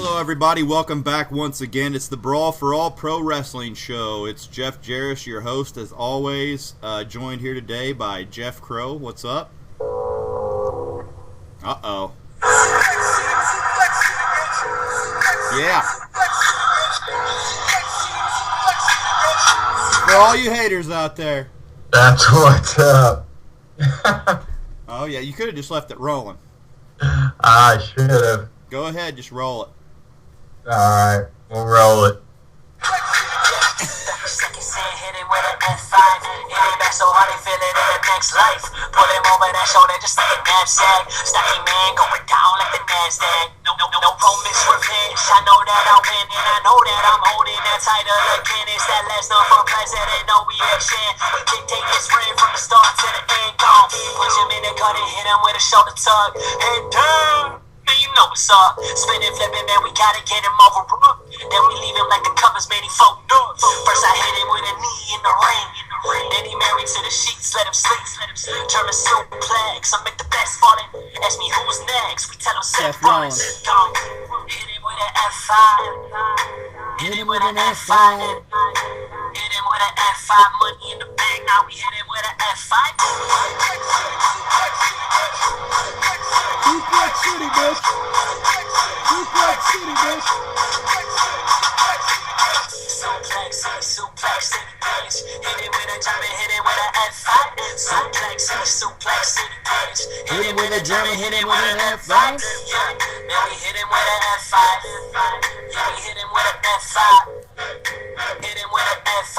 Hello everybody, welcome back once again. It's the Brawl for All Pro Wrestling Show. It's Jeff Jaros, your host as always, joined here today by Jeff Crow. What's up? Uh-oh. Yeah. For all you haters out there. That's what's up. Oh yeah, you could have just left it rolling. I should have. Go ahead, just roll it. Alright, we'll roll it. So how they feeling in the next life? Pull him over that shoulder just like a knapsack. Stocky man going down like the NASDAQ. No promise revenge. I know that I'll win and I know that I'm holding that title again. It's that last number for president, no reaction. We dictate this ring from the start to the end. Gone. Punch him in the gut and hit him with a shoulder tug. Head down. Man, you know what's up. Spinning, flipping, man, we gotta get him over. Then we leave him like the covers, man, he folded up. First I hit him with a knee in the ring. Then he married to the sheets, let him sleep. Turn a suplex, I make the best falling. Ask me who's next, we tell him Seth Rollins. Hit him with an F5. Hit him with an F5. Hit him with an F5, money in the bank. Now we hit him with an F5. Suplex City, bitch. Suplex City, bitch. Suplex City, bitch. Hit it with a jump and hit it with an F5. Suplex City, bitch. Hit him with a jump and hit him with an F5. Yeah, man, we hit him with an F5. Yeah, we hit him with an F5. Hit him with an F5.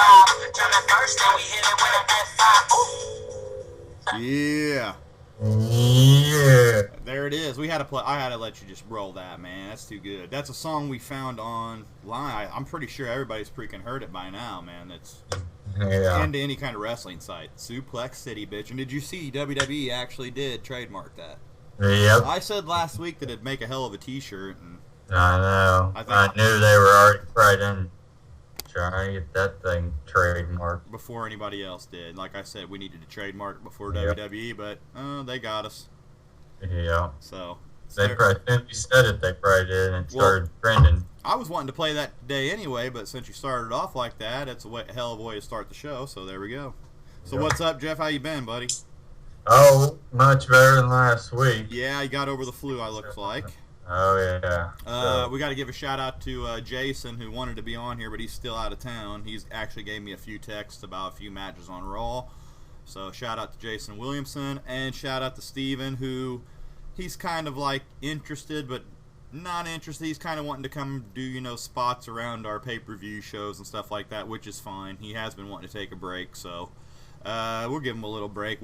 Jumping first, then we hit him with an F5. Yeah. Yeah. There it is. We had to play. I had to let you just roll that, man. That's too good. That's a song we found online. I'm pretty sure everybody's freaking heard it by now, man. It's into any kind of wrestling site. Suplex City, bitch. And did you see WWE actually did trademark that? Yep. I said last week that it'd make a hell of a T-shirt. And I know. I knew they were already right in trying to get that thing trademarked before anybody else did. Like I said, we needed to trademark it before Yep. WWE, but they got us. Yeah. So They probably, since you said it, they probably did, and it started trending. I was wanting to play that today anyway, but since you started off like that, it's a hell of a way to start the show, so there we go. So what's up, Jeff? How you been, buddy? Oh, much better than last week. Yeah, you got over the flu, I looks like. Oh, yeah. We got to give a shout-out to Jason, who wanted to be on here, but he's still out of town. He's actually gave me a few texts about a few matches on Raw. So shout-out to Jason Williamson, and shout-out to Steven, who he's kind of like interested, but not interested. He's kind of wanting to come do, spots around our pay-per-view shows and stuff like that, which is fine. He has been wanting to take a break, so we'll give him a little break.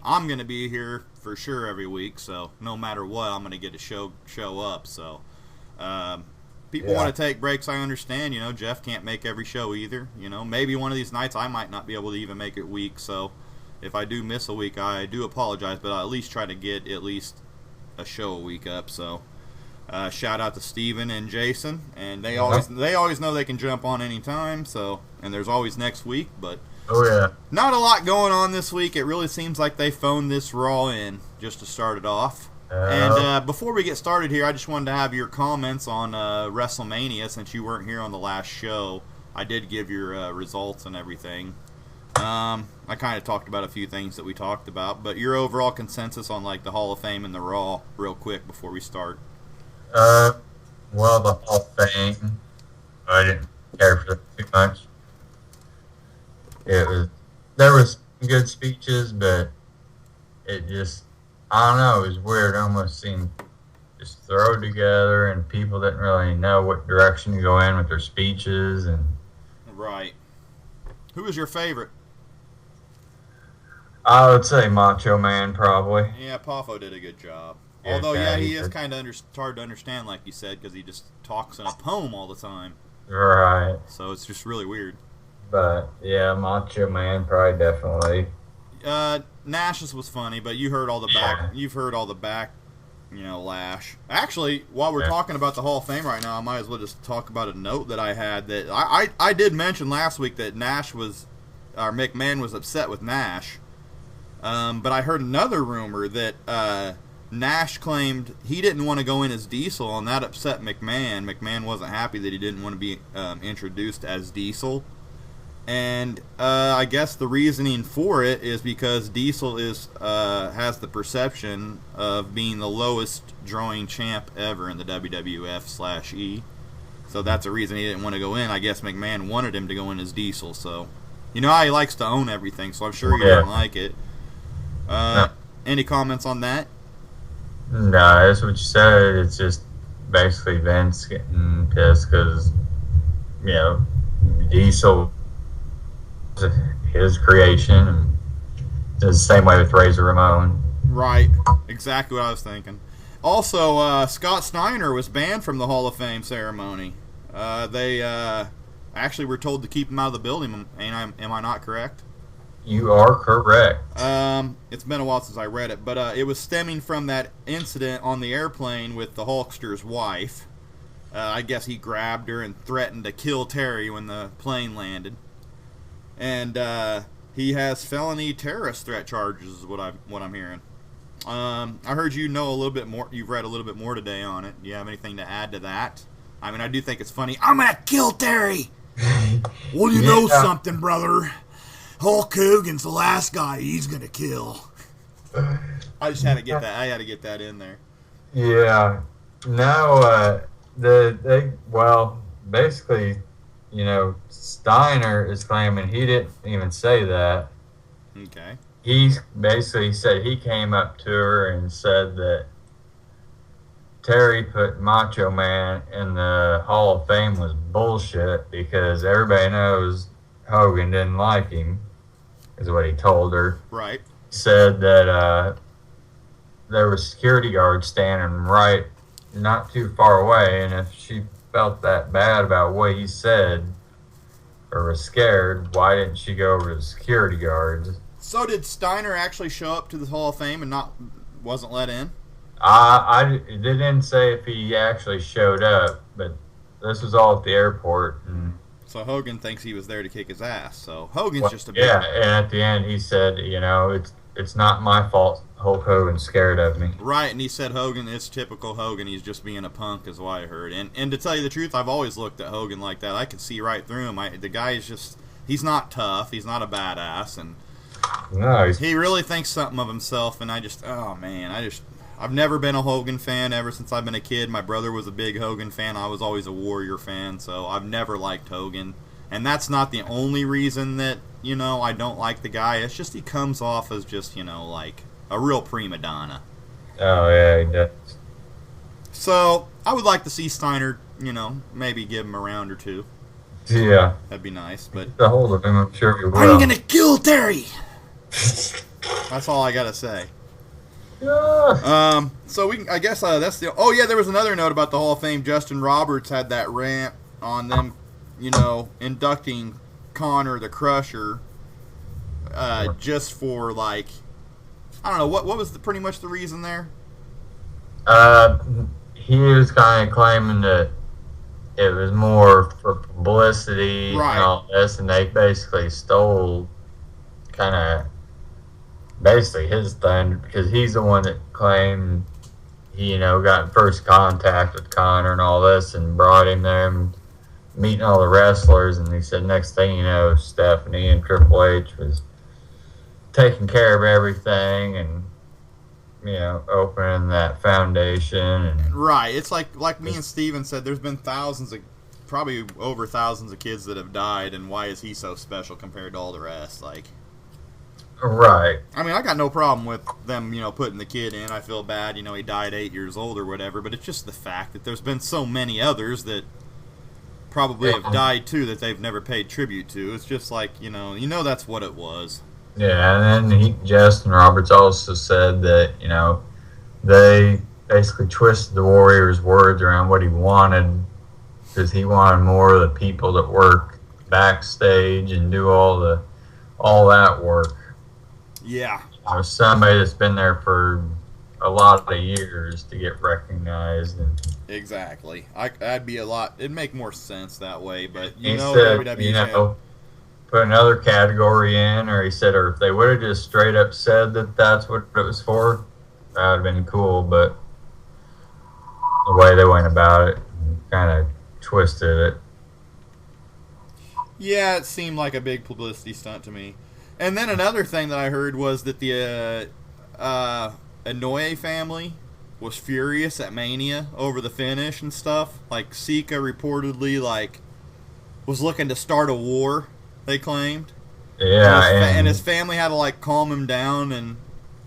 I'm going to be here for sure every week, so no matter what, I'm going to get to show up. So people want to take breaks, I understand. Jeff can't make every show either. Maybe one of these nights I might not be able to even make it week, so if I do miss a week, I do apologize, but I'll at least try to get at least a show a week up. So shout out to Steven and Jason, and they always know they can jump on anytime. So, and there's always next week, but not a lot going on this week. It really seems like they phoned this Raw in just to start it off. And before we get started here, I just wanted to have your comments on WrestleMania, since you weren't here on the last show. I did give your results and everything. I kind of talked about a few things that we talked about, but your overall consensus on like the Hall of Fame and the Raw, real quick before we start. Well, the Hall of Fame, I didn't care for it too much. There was some good speeches, but it just, I don't know, it was weird. It almost seemed just thrown together, and people didn't really know what direction to go in with their speeches. And right. Who was your favorite? I would say Macho Man, probably. Yeah, Poffo did a good job. Yeah, Although, he he is did. kind of hard to understand, like you said, because he just talks in a poem all the time. Right. So it's just really weird. But, yeah, Macho Man, probably definitely. Nash's was funny, but you heard all the back. You've heard all the back, lash. Actually, while we're talking about the Hall of Fame right now, I might as well just talk about a note that I had that I did mention last week that McMahon was upset with Nash. But I heard another rumor that Nash claimed he didn't want to go in as Diesel, and that upset McMahon. McMahon wasn't happy that he didn't want to be introduced as Diesel. And I guess the reasoning for it is because Diesel has the perception of being the lowest drawing champ ever in the WWF/E. So that's a reason he didn't want to go in. I guess McMahon wanted him to go in as Diesel. So, you know how he likes to own everything, so I'm sure he didn't like it. No. Any comments on that? No, that's what you said. It's just basically Vince getting pissed because, you know, Diesel was his creation. And it's the same way with Razor Ramon. Right. Exactly what I was thinking. Also, Scott Steiner was banned from the Hall of Fame ceremony. They actually were told to keep him out of the building. Am I not correct? You are correct. It's been a while since I read it, but it was stemming from that incident on the airplane with the Hulkster's wife. I guess he grabbed her and threatened to kill Terry when the plane landed. And he has felony terrorist threat charges, is what I'm hearing. I heard you know a little bit more. You've read a little bit more today on it. Do you have anything to add to that? I mean, I do think it's funny. I'm gonna kill Terry. Well, you know something, brother. Hulk Hogan's the last guy he's gonna kill. I just had to get that. I had to get that in there. Yeah. No. Basically, you know, Steiner is claiming he didn't even say that. Okay. He basically said he came up to her and said that Terry put Macho Man in the Hall of Fame was bullshit because everybody knows Hogan didn't like him, is what he told her. Right. He said that there were security guards standing right not too far away, and if she felt that bad about what he said or was scared, why didn't she go over to the security guards? So did Steiner actually show up to the Hall of Fame and wasn't let in? They didn't say if he actually showed up, but this was all at the airport. And, so Hogan thinks he was there to kick his ass. So Hogan's just a big... Yeah, and at the end he said, you know, it's not my fault Hulk Hogan's scared of me. Right, and he said Hogan, it's typical Hogan, he's just being a punk is what I heard. And to tell you the truth, I've always looked at Hogan like that. I could see right through him. The guy is just... He's not tough. He's not a badass. And no, he really thinks something of himself, and I've never been a Hogan fan ever since I've been a kid. My brother was a big Hogan fan. I was always a Warrior fan, so I've never liked Hogan. And that's not the only reason that, you know, I don't like the guy. It's just he comes off as just, you know, like a real prima donna. Oh, yeah, he does. So, I would like to see Steiner, you know, maybe give him a round or two. Yeah. That'd be nice, but... Get a hold of him, I'm sure he will. I'm gonna kill Terry! That's all I gotta say. Yeah. So I guess that's the... Oh, yeah, there was another note about the Hall of Fame. Justin Roberts had that rant on them, you know, inducting Connor the Crusher just for, like... I don't know, what was pretty much the reason there? He was kind of claiming that it was more for publicity and all this, and they basically stole kind of basically his thunder because he's the one that claimed he, you know, got in first contact with Connor and all this and brought him there and meeting all the wrestlers, and he said next thing you know, Stephanie and Triple H was taking care of everything and, you know, opening that foundation. And right. It's like me and Steven said, there's been probably over thousands of kids that have died, and why is he so special compared to all the rest? Like, right. I mean, I got no problem with them, you know, putting the kid in. I feel bad, you know, he died 8 years old or whatever, but it's just the fact that there's been so many others that probably have died too that they've never paid tribute to. It's just like, you know that's what it was. Yeah, and then Justin Roberts also said that, you know, they basically twisted the Warrior's words around what he wanted because he wanted more of the people that work backstage and do all that work. Yeah. You know, somebody that's been there for a lot of years to get recognized. And exactly. It'd make more sense that way, but he said, WWE put another category in, or he said, or if they would have just straight up said that that's what it was for, That would have been cool, but the way they went about it kind of twisted it. Yeah, it seemed like a big publicity stunt to me. And then another thing that I heard was that the Inoue family was furious at Mania over the finish and stuff. Like, Sika reportedly, like, was looking to start a war, they claimed. Yeah, and his family had to, like, calm him down, and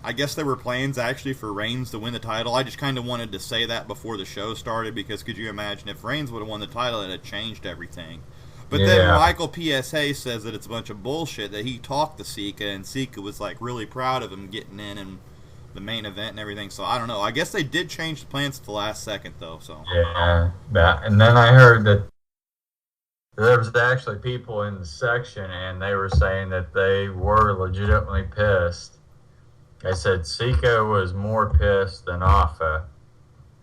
I guess there were plans, actually, for Reigns to win the title. I just kind of wanted to say that before the show started, because could you imagine if Reigns would have won the title, it had changed everything. But then Michael PSA says that it's a bunch of bullshit, that he talked to Sika, and Sika was, like, really proud of him getting in and the main event and everything. So I don't know. I guess they did change the plans at the last second, though. So yeah, and then I heard that there was actually people in the section, and they were saying that they were legitimately pissed. They said Sika was more pissed than Alpha.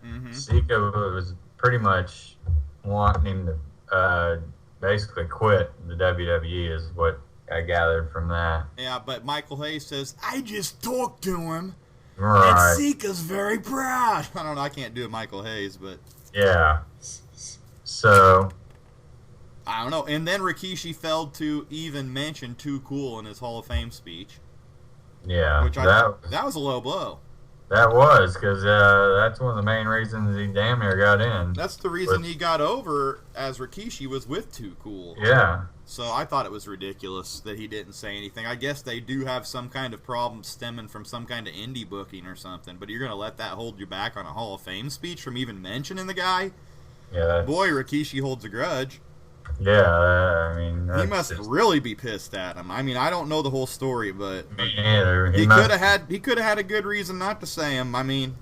Mm-hmm. Sika was pretty much wanting him to basically quit the WWE, is what I gathered from that. Yeah, but Michael Hayes says, I just talked to him. Right. And Sika's very proud. I don't know. I can't do it, Michael Hayes, but yeah. So I don't know. And then Rikishi failed to even mention Too Cool in his Hall of Fame speech. Yeah, which that was a low blow. That was, because that's one of the main reasons he damn near got in. That's the reason he got over as Rikishi was with Too Cool. Yeah. So I thought it was ridiculous that he didn't say anything. I guess they do have some kind of problem stemming from some kind of indie booking or something, but you're going to let that hold you back on a Hall of Fame speech from even mentioning the guy? Yeah. Boy, Rikishi holds a grudge. Yeah, I mean... He must really be pissed at him. I mean, I don't know the whole story, but... Me neither. He could have had a good reason not to say him. I mean...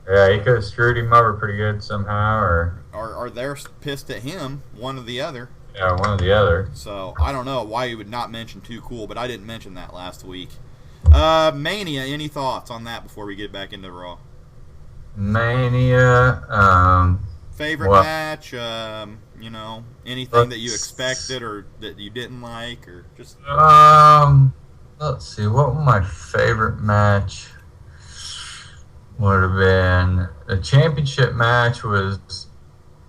Yeah, he could have screwed him over pretty good somehow, or they're pissed at him, one or the other. Yeah, one or the other. So, I don't know why he would not mention Too Cool, but I didn't mention that last week. Mania, any thoughts on that before we get back into Raw? Mania, favorite match, anything that you expected or that you didn't like, or just... let's see, what was my favorite match? Would have been... The championship match was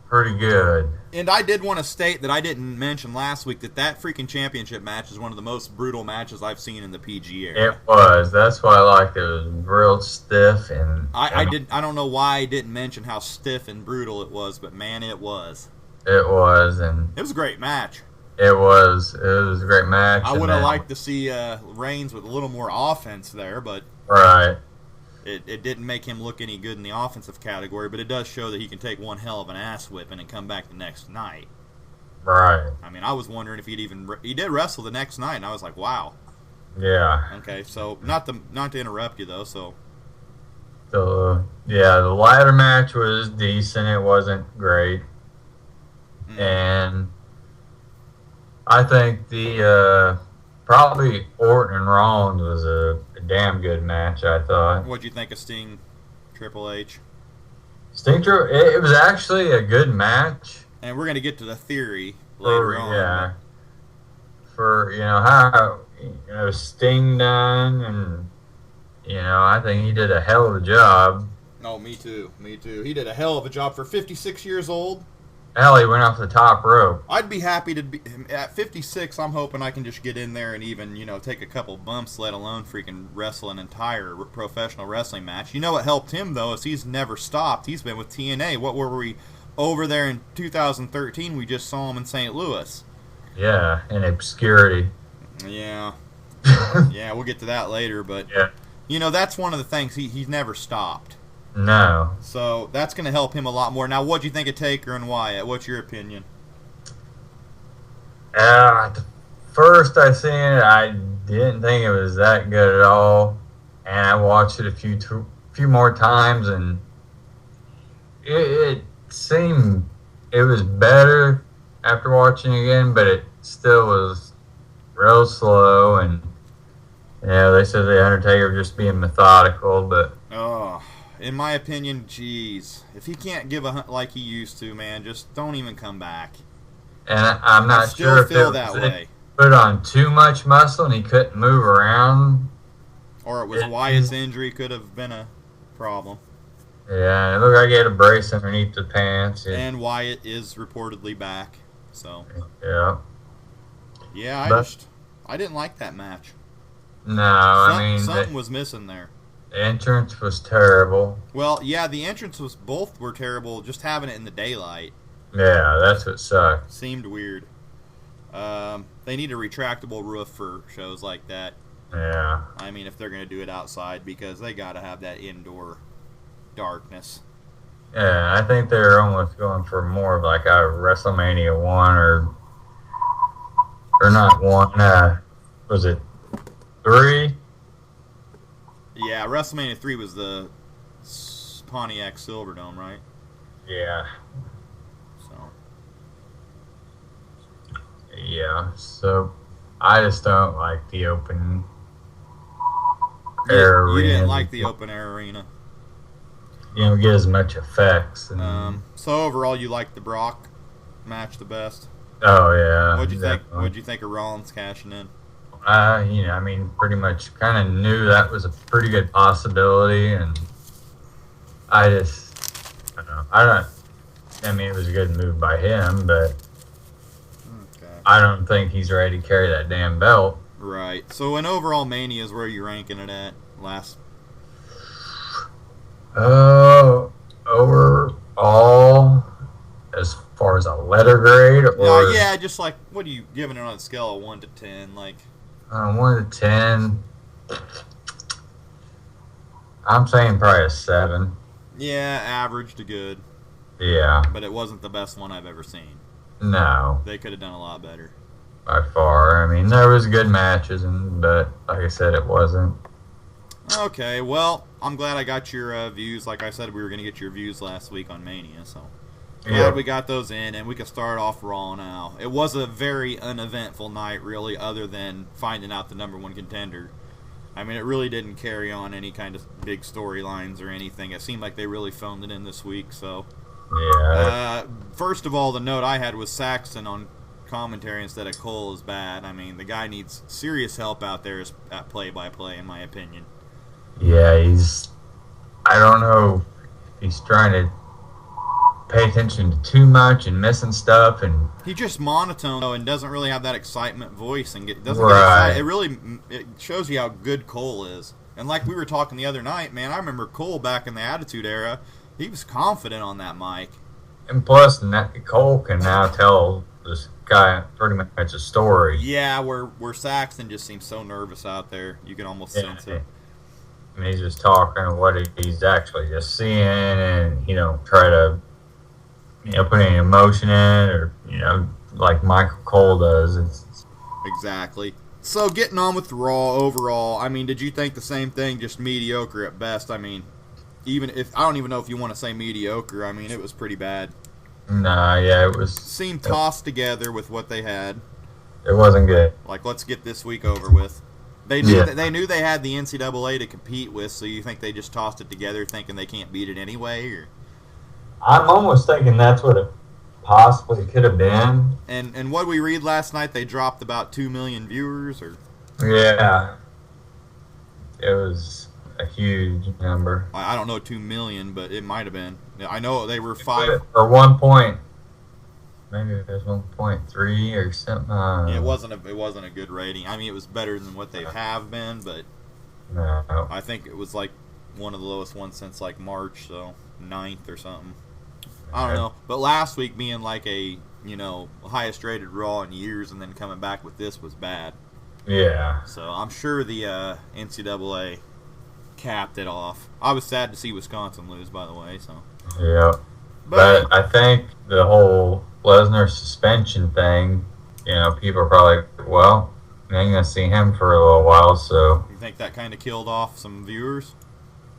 pretty good. And I did want to state that I didn't mention last week that freaking championship match is one of the most brutal matches I've seen in the PG era. It was. That's why I liked it. It was real stiff, and I don't know why I didn't mention how stiff and brutal it was, but man, it was. It was, and it was a great match. It was. It was a great match. I would have liked to see Reigns with a little more offense there, but right. It didn't make him look any good in the offensive category, but it does show that he can take one hell of an ass whipping and come back the next night. Right. I mean, I was wondering if he did wrestle the next night, and I was like, wow. Yeah. Okay, so not to interrupt you though. So yeah, the ladder match was decent. It wasn't great, and I think the probably Orton and Rollins was a damn good match, I thought. What'd you think of Sting, Triple H? It was actually a good match. And we're going to get to the theory later on. Yeah. For, how, Sting done, and, I think he did a hell of a job. Oh, me too. He did a hell of a job for 56 years old. Hell, he went off the top rope. I'd be happy to be at 56. I'm hoping I can just get in there and even, take a couple bumps, let alone freaking wrestle an entire professional wrestling match. You know what helped him though is he's never stopped. He's been with TNA. What were we over there in 2013? We just saw him in St. Louis. Yeah, in obscurity. Yeah. Yeah, we'll get to that later, but yeah. That's one of the things he's never stopped. No. So that's going to help him a lot more. Now, what'd you think of Taker and Wyatt? What's your opinion? First I seen it, I didn't think it was that good at all, and I watched it a few more times, and it seemed it was better after watching it again, but it still was real slow, and they said the Undertaker was just being methodical, but in my opinion, geez, if he can't give a hunt like he used to, man, just don't even come back. And I'm not sure if feel that way. Put on too much muscle and he couldn't move around, or it was Wyatt's injury could have been a problem. Yeah, it looked like he had a brace underneath the pants. And Wyatt is reportedly back. So. Yeah. Yeah, I didn't like that match. No, something was missing there. The entrance was terrible. Well, yeah, the entrance both were terrible. Just having it in the daylight. Yeah, that's what sucked. Seemed weird. They need a retractable roof for shows like that. Yeah. I mean, if they're going to do it outside, because they got to have that indoor darkness. Yeah, I think they're almost going for more of like a WrestleMania 1 or not 1, was it 3? Yeah, WrestleMania 3 was the Pontiac Silverdome, right? Yeah. So. Yeah, so I just don't like the open air arena. You didn't like the open air arena. You don't get as much effects. And, so overall, you liked the Brock match the best. Oh yeah. What'd you think? What'd you think of Rollins cashing in? Pretty much kind of knew that was a pretty good possibility, and I don't know. It was a good move by him, but I don't think he's ready to carry that damn belt. Right. So in overall Manias, where are you ranking it at last? Overall, as far as a letter grade, or yeah, just like what are you giving it on a scale of 1 to 10? Like 1 to 10, I'm saying probably a 7. Yeah, average to good. Yeah, but it wasn't the best one I've ever seen. No, they could have done a lot better. By far. There was good matches, but like I said, it wasn't. Okay, well, I'm glad I got your views. Like I said, we were going to get your views last week on Mania, so glad we got those in, and we can start off Raw now. It was a very uneventful night, really, other than finding out the #1 contender. It really didn't carry on any kind of big storylines or anything. It seemed like they really phoned it in this week, so. Yeah. First of all, the note I had was Saxton on commentary instead of Cole is bad. The guy needs serious help out there at play-by-play, in my opinion. Yeah, I don't know if he's trying to pay attention to too much and missing stuff, and he just monotone though and doesn't really have that excitement voice and doesn't right. get excited. It shows you how good Cole is. And like we were talking the other night, man, I remember Cole back in the Attitude Era. He was confident on that mic. And plus, Cole can now tell this guy pretty much a story. Yeah, where Saxton just seems so nervous out there. You can almost sense it. He's just talking what he's actually just seeing, and try to put any emotion in it, or like Michael Cole does. Exactly. So getting on with Raw overall, did you think the same thing? Just mediocre at best. Even if I don't even know if you want to say mediocre. It was pretty bad. Nah, yeah, it was. Seemed tossed together with what they had. It wasn't good. Like, let's get this week over with. They knew they had the NCAA to compete with, so you think they just tossed it together thinking they can't beat it anyway? Or? I'm almost thinking that's what it possibly could have been. And what we read last night, they dropped about 2 million viewers? Or? Yeah. It was a huge number. I don't know 2 million, but it might have been. I know they were 5. Or 1 point. Maybe it was 1.3 or something. It wasn't a good rating. It was better than what they have been, but no. I think it was like one of the lowest ones since like March, so 9th or something. I don't know. But last week being like a highest rated Raw in years, and then coming back with this was bad. Yeah. So I'm sure the NCAA capped it off. I was sad to see Wisconsin lose, by the way. So. Yeah. But I think the whole Lesnar suspension thing, people are probably well, I ain't gonna see him for a little while. So you think that kind of killed off some viewers?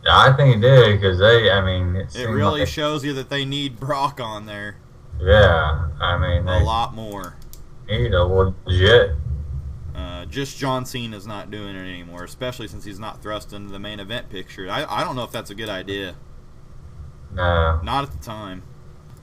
Yeah, I think it did because it really shows you that they need Brock on there. Yeah, a lot more. Need a legit. Just John Cena's not doing it anymore, especially since he's not thrust into the main event picture. I don't know if that's a good idea. No. Not at the time.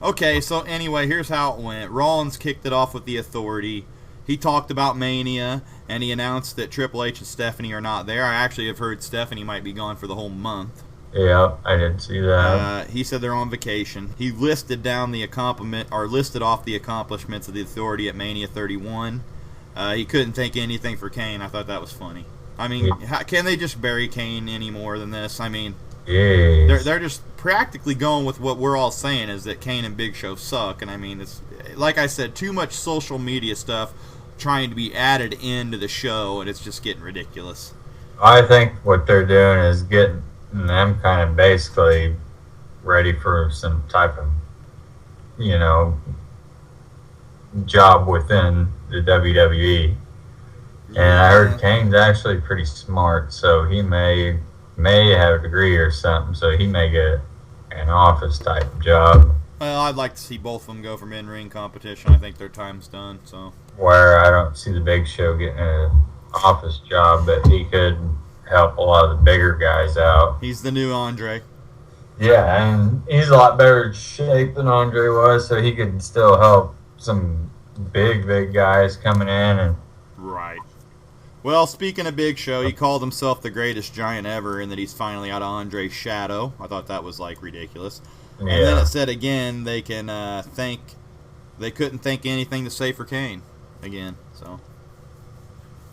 Okay, so anyway, here's how it went. Rollins kicked it off with the Authority. He talked about Mania, and he announced that Triple H and Stephanie are not there. I actually have heard Stephanie might be gone for the whole month. Yeah, I did see that. He said they're on vacation. He listed down listed off the accomplishments of the Authority at Mania 31. He couldn't think of anything for Kane. I thought that was funny. I mean, can they just bury Kane any more than this? I mean, they're just practically going with what we're all saying is that Kane and Big Show suck. And I mean, it's like I said, too much social media stuff trying to be added into the show, and it's just getting ridiculous. I think what they're doing is getting them kind of basically ready for some type of, job within the WWE. And I heard Kane's actually pretty smart, so he may have a degree or something, so he may get an office type job. Well, I'd like to see both of them go from in-ring competition. I think their time's done. So where I don't see the Big Show getting an office job, but he could help a lot of the bigger guys out. He's the new Andre. Yeah, and he's a lot better shape than Andre was, so he could still help some big guys coming in. And right. Well, speaking of Big Show, he called himself the greatest giant ever, and that he's finally out of Andre's shadow. I thought that was ridiculous. Yeah. And then it said again they couldn't think anything to say for Kane again. So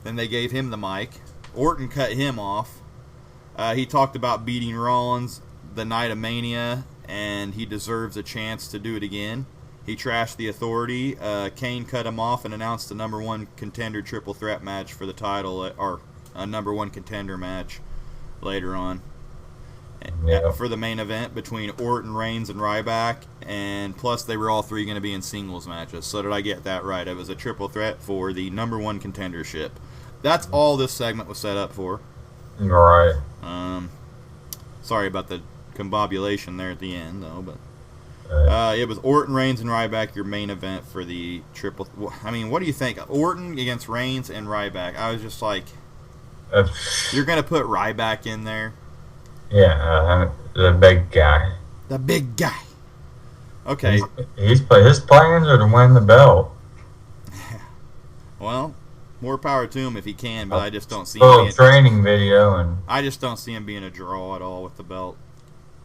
then they gave him the mic. Orton cut him off. He talked about beating Rollins the night of Mania, and he deserves a chance to do it again. He trashed the Authority. Kane cut him off and announced the number one contender triple threat match for the title, or a number one contender match later on. Yeah. For the main event between Orton, Reigns, and Ryback, and plus they were all three going to be in singles matches. So did I get that right? It was a triple threat for the number one contendership. That's all this segment was set up for. Right. Sorry about the combobulation there at the end, though, but it was Orton, Reigns, and Ryback, your main event for the triple. I mean, what do you think? Orton against Reigns and Ryback. I was just like, you're going to put Ryback in there? Yeah, the big guy. The big guy. Okay. His plans are to win the belt. Well, more power to him if he can, but I just don't see him. Training video, and I just don't see him being a draw at all with the belt.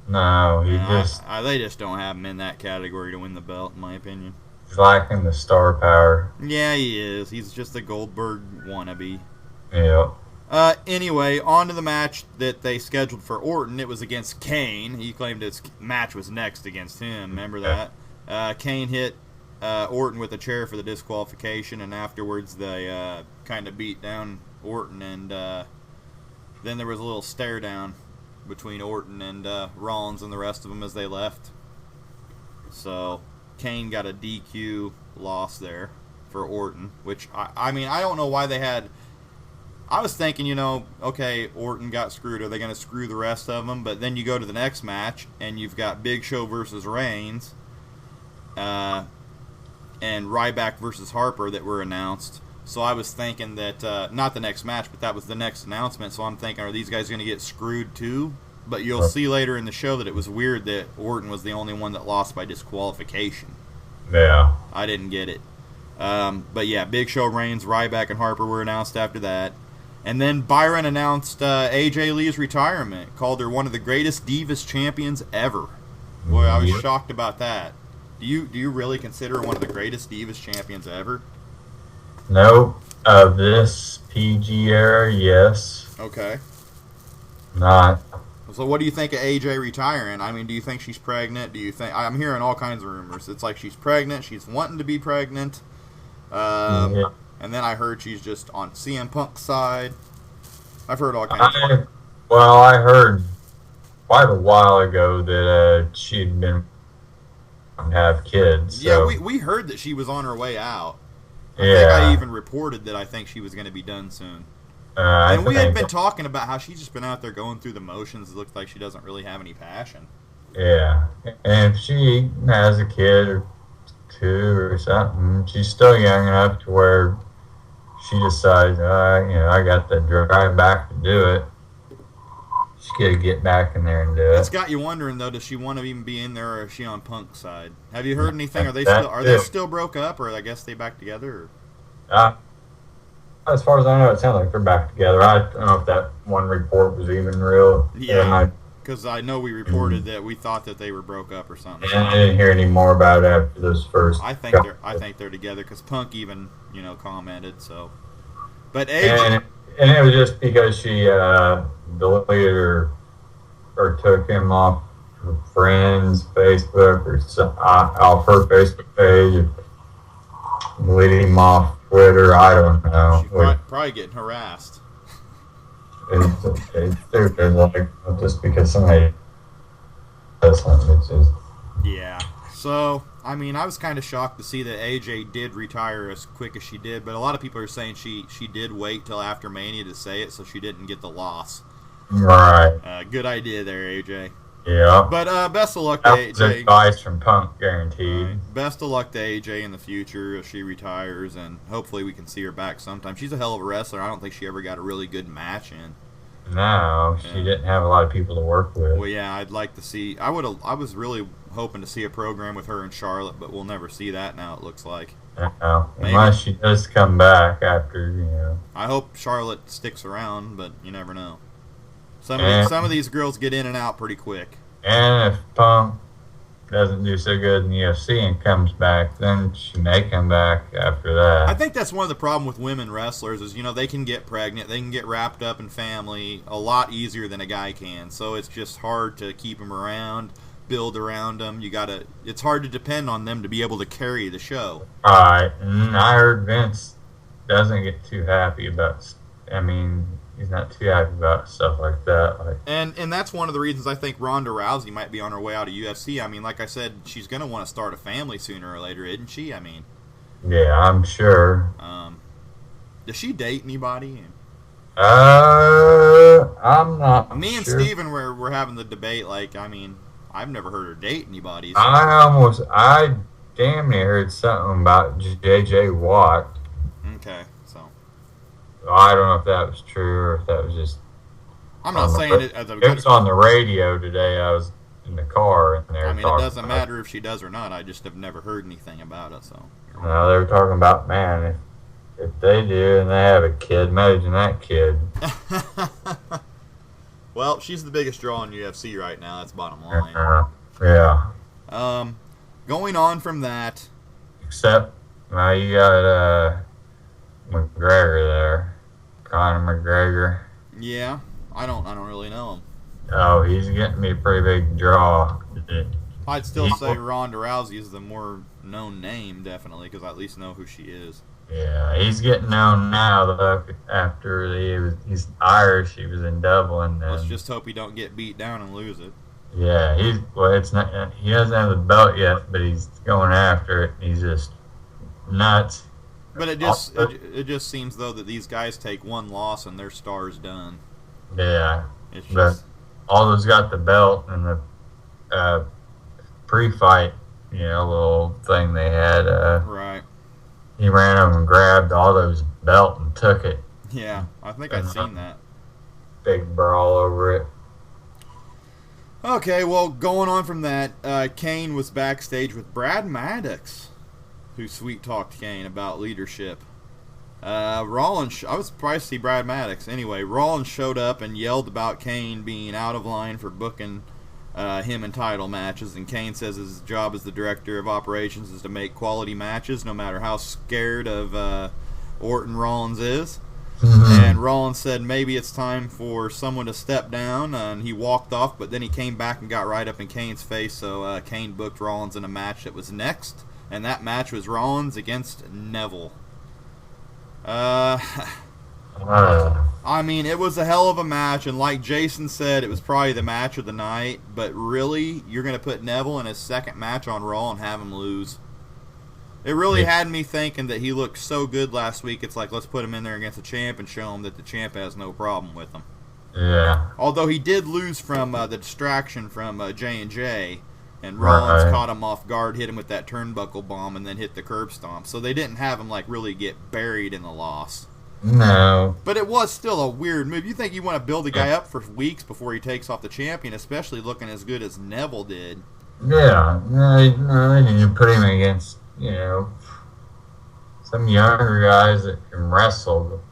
No, they just don't have him in that category to win the belt, in my opinion. He's lacking the star power. Yeah, he is. He's just a Goldberg wannabe. Yeah. Anyway, on to the match that they scheduled for Orton. It was against Kane. He claimed his match was next against him. Remember that? Kane hit Orton with a chair for the disqualification, and afterwards they kind of beat down Orton, and then there was a little stare down between Orton and Rollins and the rest of them as they left. So Kane got a DQ loss there for Orton, which I mean, I don't know why they had. I was thinking, okay, Orton got screwed. Are they going to screw the rest of them? But then you go to the next match, and you've got Big Show versus Reigns, and Ryback versus Harper that were announced. So I was thinking that, not the next match, but that was the next announcement. So I'm thinking, are these guys going to get screwed too? But you'll see later in the show that it was weird that Orton was the only one that lost by disqualification. Yeah. I didn't get it. But yeah, Big Show, Reigns, Ryback, and Harper were announced after that. And then Byron announced AJ Lee's retirement, called her one of the greatest Divas champions ever. Boy, I was shocked about that. Do you really consider her one of the greatest Divas champions ever? No. Of this PG era, yes. Okay. Not. So what do you think of AJ retiring? I mean, do you think she's pregnant? Do you think... I'm hearing all kinds of rumors. It's like she's pregnant. She's wanting to be pregnant. Yeah. And then I heard she's just on CM Punk's side. I've heard all kinds of stuff. Well, I heard quite a while ago that she'd been to have kids. So. Yeah, we heard that she was on her way out. I think I even reported that I think she was going to be done soon. And we had been talking about how she's just been out there going through the motions. It looks like she doesn't really have any passion. Yeah. And if she has a kid or two or something, she's still young enough to where she decides, I got the drive back to do it. She's got to get back in there and do it. It's got you wondering, though, does she want to even be in there, or is she on Punk's side? Have you heard anything? Are they still broke up, or I guess they back together? As far as I know, it sounds like they're back together. I don't know if that one report was even real. Yeah. Because I know we reported that we thought that they were broke up or something. And I didn't hear any more about it after those first. I think they're together because Punk even commented. So, but AJ, and it was just because she deleted or took him off her friend's Facebook or off her Facebook page, deleted him off Twitter. I don't know. She's probably getting harassed. It's stupid, like, just because somebody does something. It's just... Yeah. So, I mean, I was kind of shocked to see that AJ did retire as quick as she did, but a lot of people are saying she did wait till after Mania to say it, so she didn't get the loss. Right. Good idea there, AJ. Yeah. But best of luck to AJ. That was advice from Punk, guaranteed. Right. Best of luck to AJ in the future if she retires, and hopefully we can see her back sometime. She's a hell of a wrestler. I don't think she ever got a really good match in. No, she didn't have a lot of people to work with. Well, yeah, I'd like to see. I was really hoping to see a program with her and Charlotte, but we'll never see that now. It looks like. No, unless she does come back after, I hope Charlotte sticks around, but you never know. Some of these girls get in and out pretty quick. And if Punk doesn't do so good in the UFC and comes back, then she may come back after that. I think that's one of the problem with women wrestlers is, they can get pregnant, they can get wrapped up in family a lot easier than a guy can. So it's just hard to keep them around, build around them. It's hard to depend on them to be able to carry the show. Right. And I heard Vince doesn't get too happy about, he's not too happy about stuff like that. And that's one of the reasons I think Ronda Rousey might be on her way out of UFC. I mean, like I said, she's going to want to start a family sooner or later, isn't she? I mean, yeah, I'm sure. Does she date anybody? I'm not. Me and sure. Steven were having the debate. I've never heard her date anybody. So. I damn near heard something about JJ Watt. Okay, so. I don't know if that was true or if that was just. I'm not saying it as a. It was on the radio today. I was in the car and they were it doesn't matter if she does or not. I just have never heard anything about it. So. No, they were talking about, man, if they do and they have a kid, imagine that kid. Well, she's the biggest draw in UFC right now. That's bottom line. Yeah. Going on from that. Except, now you got McGregor there, Conor McGregor. Yeah, I don't really know him. Oh, he's getting me a pretty big draw. I'd still say Ronda Rousey is the more known name, definitely, because I at least know who she is. Yeah, he's getting known now, though, after he's Irish. He was in Dublin. Let's just hope he don't get beat down and lose it. Yeah, it's not. He doesn't have the belt yet, but he's going after it. He's just nuts. But it just seems though that these guys take one loss and their star's done. Yeah, but Aldo's got the belt and the pre-fight, little thing they had. Right. He ran over and grabbed Aldo's belt and took it. Yeah, I think I'd seen that. Big brawl over it. Okay, well, going on from that, Kane was backstage with Brad Maddox, who sweet-talked Kane about leadership. Rollins, I was surprised to see Brad Maddox. Anyway, Rollins showed up and yelled about Kane being out of line for booking him in title matches, and Kane says his job as the director of operations is to make quality matches, no matter how scared of Orton Rollins is. Mm-hmm. And Rollins said maybe it's time for someone to step down, and he walked off, but then he came back and got right up in Kane's face, so Kane booked Rollins in a match that was next, and that match was Rollins against Neville. I mean, it was a hell of a match, and like Jason said, it was probably the match of the night, but really, you're going to put Neville in his second match on Raw and have him lose? It really had me thinking that he looked so good last week, it's like, let's put him in there against the champ and show him that the champ has no problem with him. Yeah. Although he did lose from the distraction from J&J, and Rollins caught him off guard, hit him with that turnbuckle bomb, and then hit the curb stomp. So they didn't have him really get buried in the loss. No. But it was still a weird move. You think you want to build a guy up for weeks before he takes off the champion, especially looking as good as Neville did. Yeah. No, they need to put him against, some younger guys that can wrestle.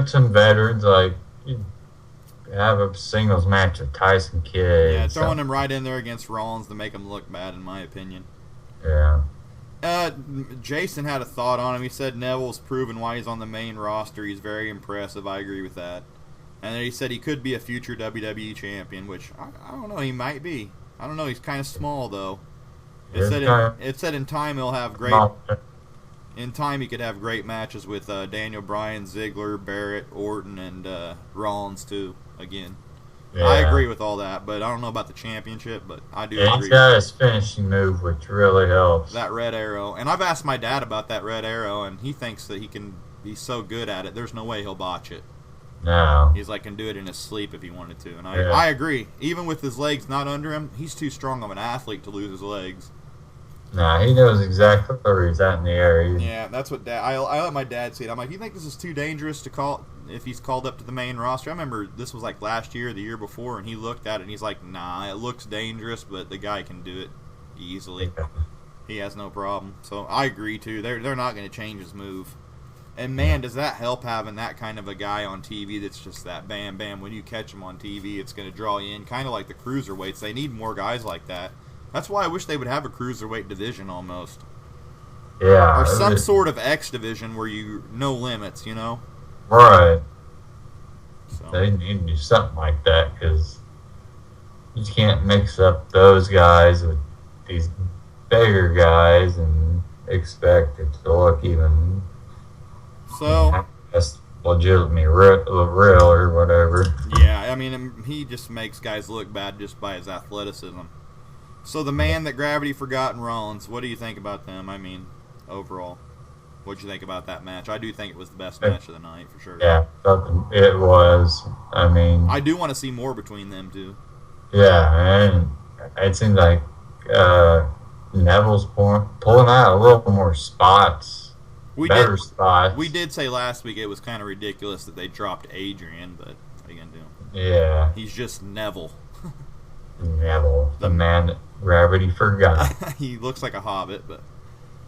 Some veterans, have a singles match with Tyson Kidd. Yeah, throwing him right in there against Rollins to make him look bad, in my opinion. Yeah. Jason had a thought on him. He said Neville's proven why he's on the main roster. He's very impressive. I agree with that. And then he said he could be a future WWE champion, which I don't know. He might be. I don't know. He's kind of small though. It said in time he'll have great. In time he could have great matches with Daniel Bryan, Ziggler, Barrett, Orton, and Rollins too. Again. Yeah. I agree with all that, but I don't know about the championship, but I do agree. He's got his finishing move, which really helps. That red arrow. And I've asked my dad about that red arrow, and he thinks that he's so good at it, there's no way he'll botch it. No. He's like, can do it in his sleep if he wanted to. And I agree. Even with his legs not under him, he's too strong of an athlete to lose his legs. Nah, he knows exactly where he's at in the area. Yeah, that's what I let my dad see it. I'm like, you think this is too dangerous to call if he's called up to the main roster? I remember this was like last year or the year before, and he looked at it and he's like, nah, it looks dangerous, but the guy can do it easily. Yeah. He has no problem. So I agree too. They're not going to change his move. And man, does that help having that kind of a guy on TV that's just that bam bam. When you catch him on TV, it's going to draw you in, kind of like the cruiserweights. They need more guys like that. That's why I wish they would have a cruiserweight division almost. Yeah. Or some sort of X division where you no limits, you know? Right. So. They need to do something like that because you can't mix up those guys with these bigger guys and expect it to look even legitimately real or whatever. Yeah, I mean, he just makes guys look bad just by his athleticism. So the man that Gravity forgot in Rollins, what do you think about them? I mean, overall, what'd you think about that match? I do think it was the best match of the night, for sure. Yeah, it was. I mean, I do want to see more between them two. Yeah, and it seems like Neville's pulling out a little more spots. Better spots. We did say last week it was kind of ridiculous that they dropped Adrian, but what are you going to do? Yeah. He's just Neville. Neville, the man that Gravity forgot. He looks like a hobbit, but...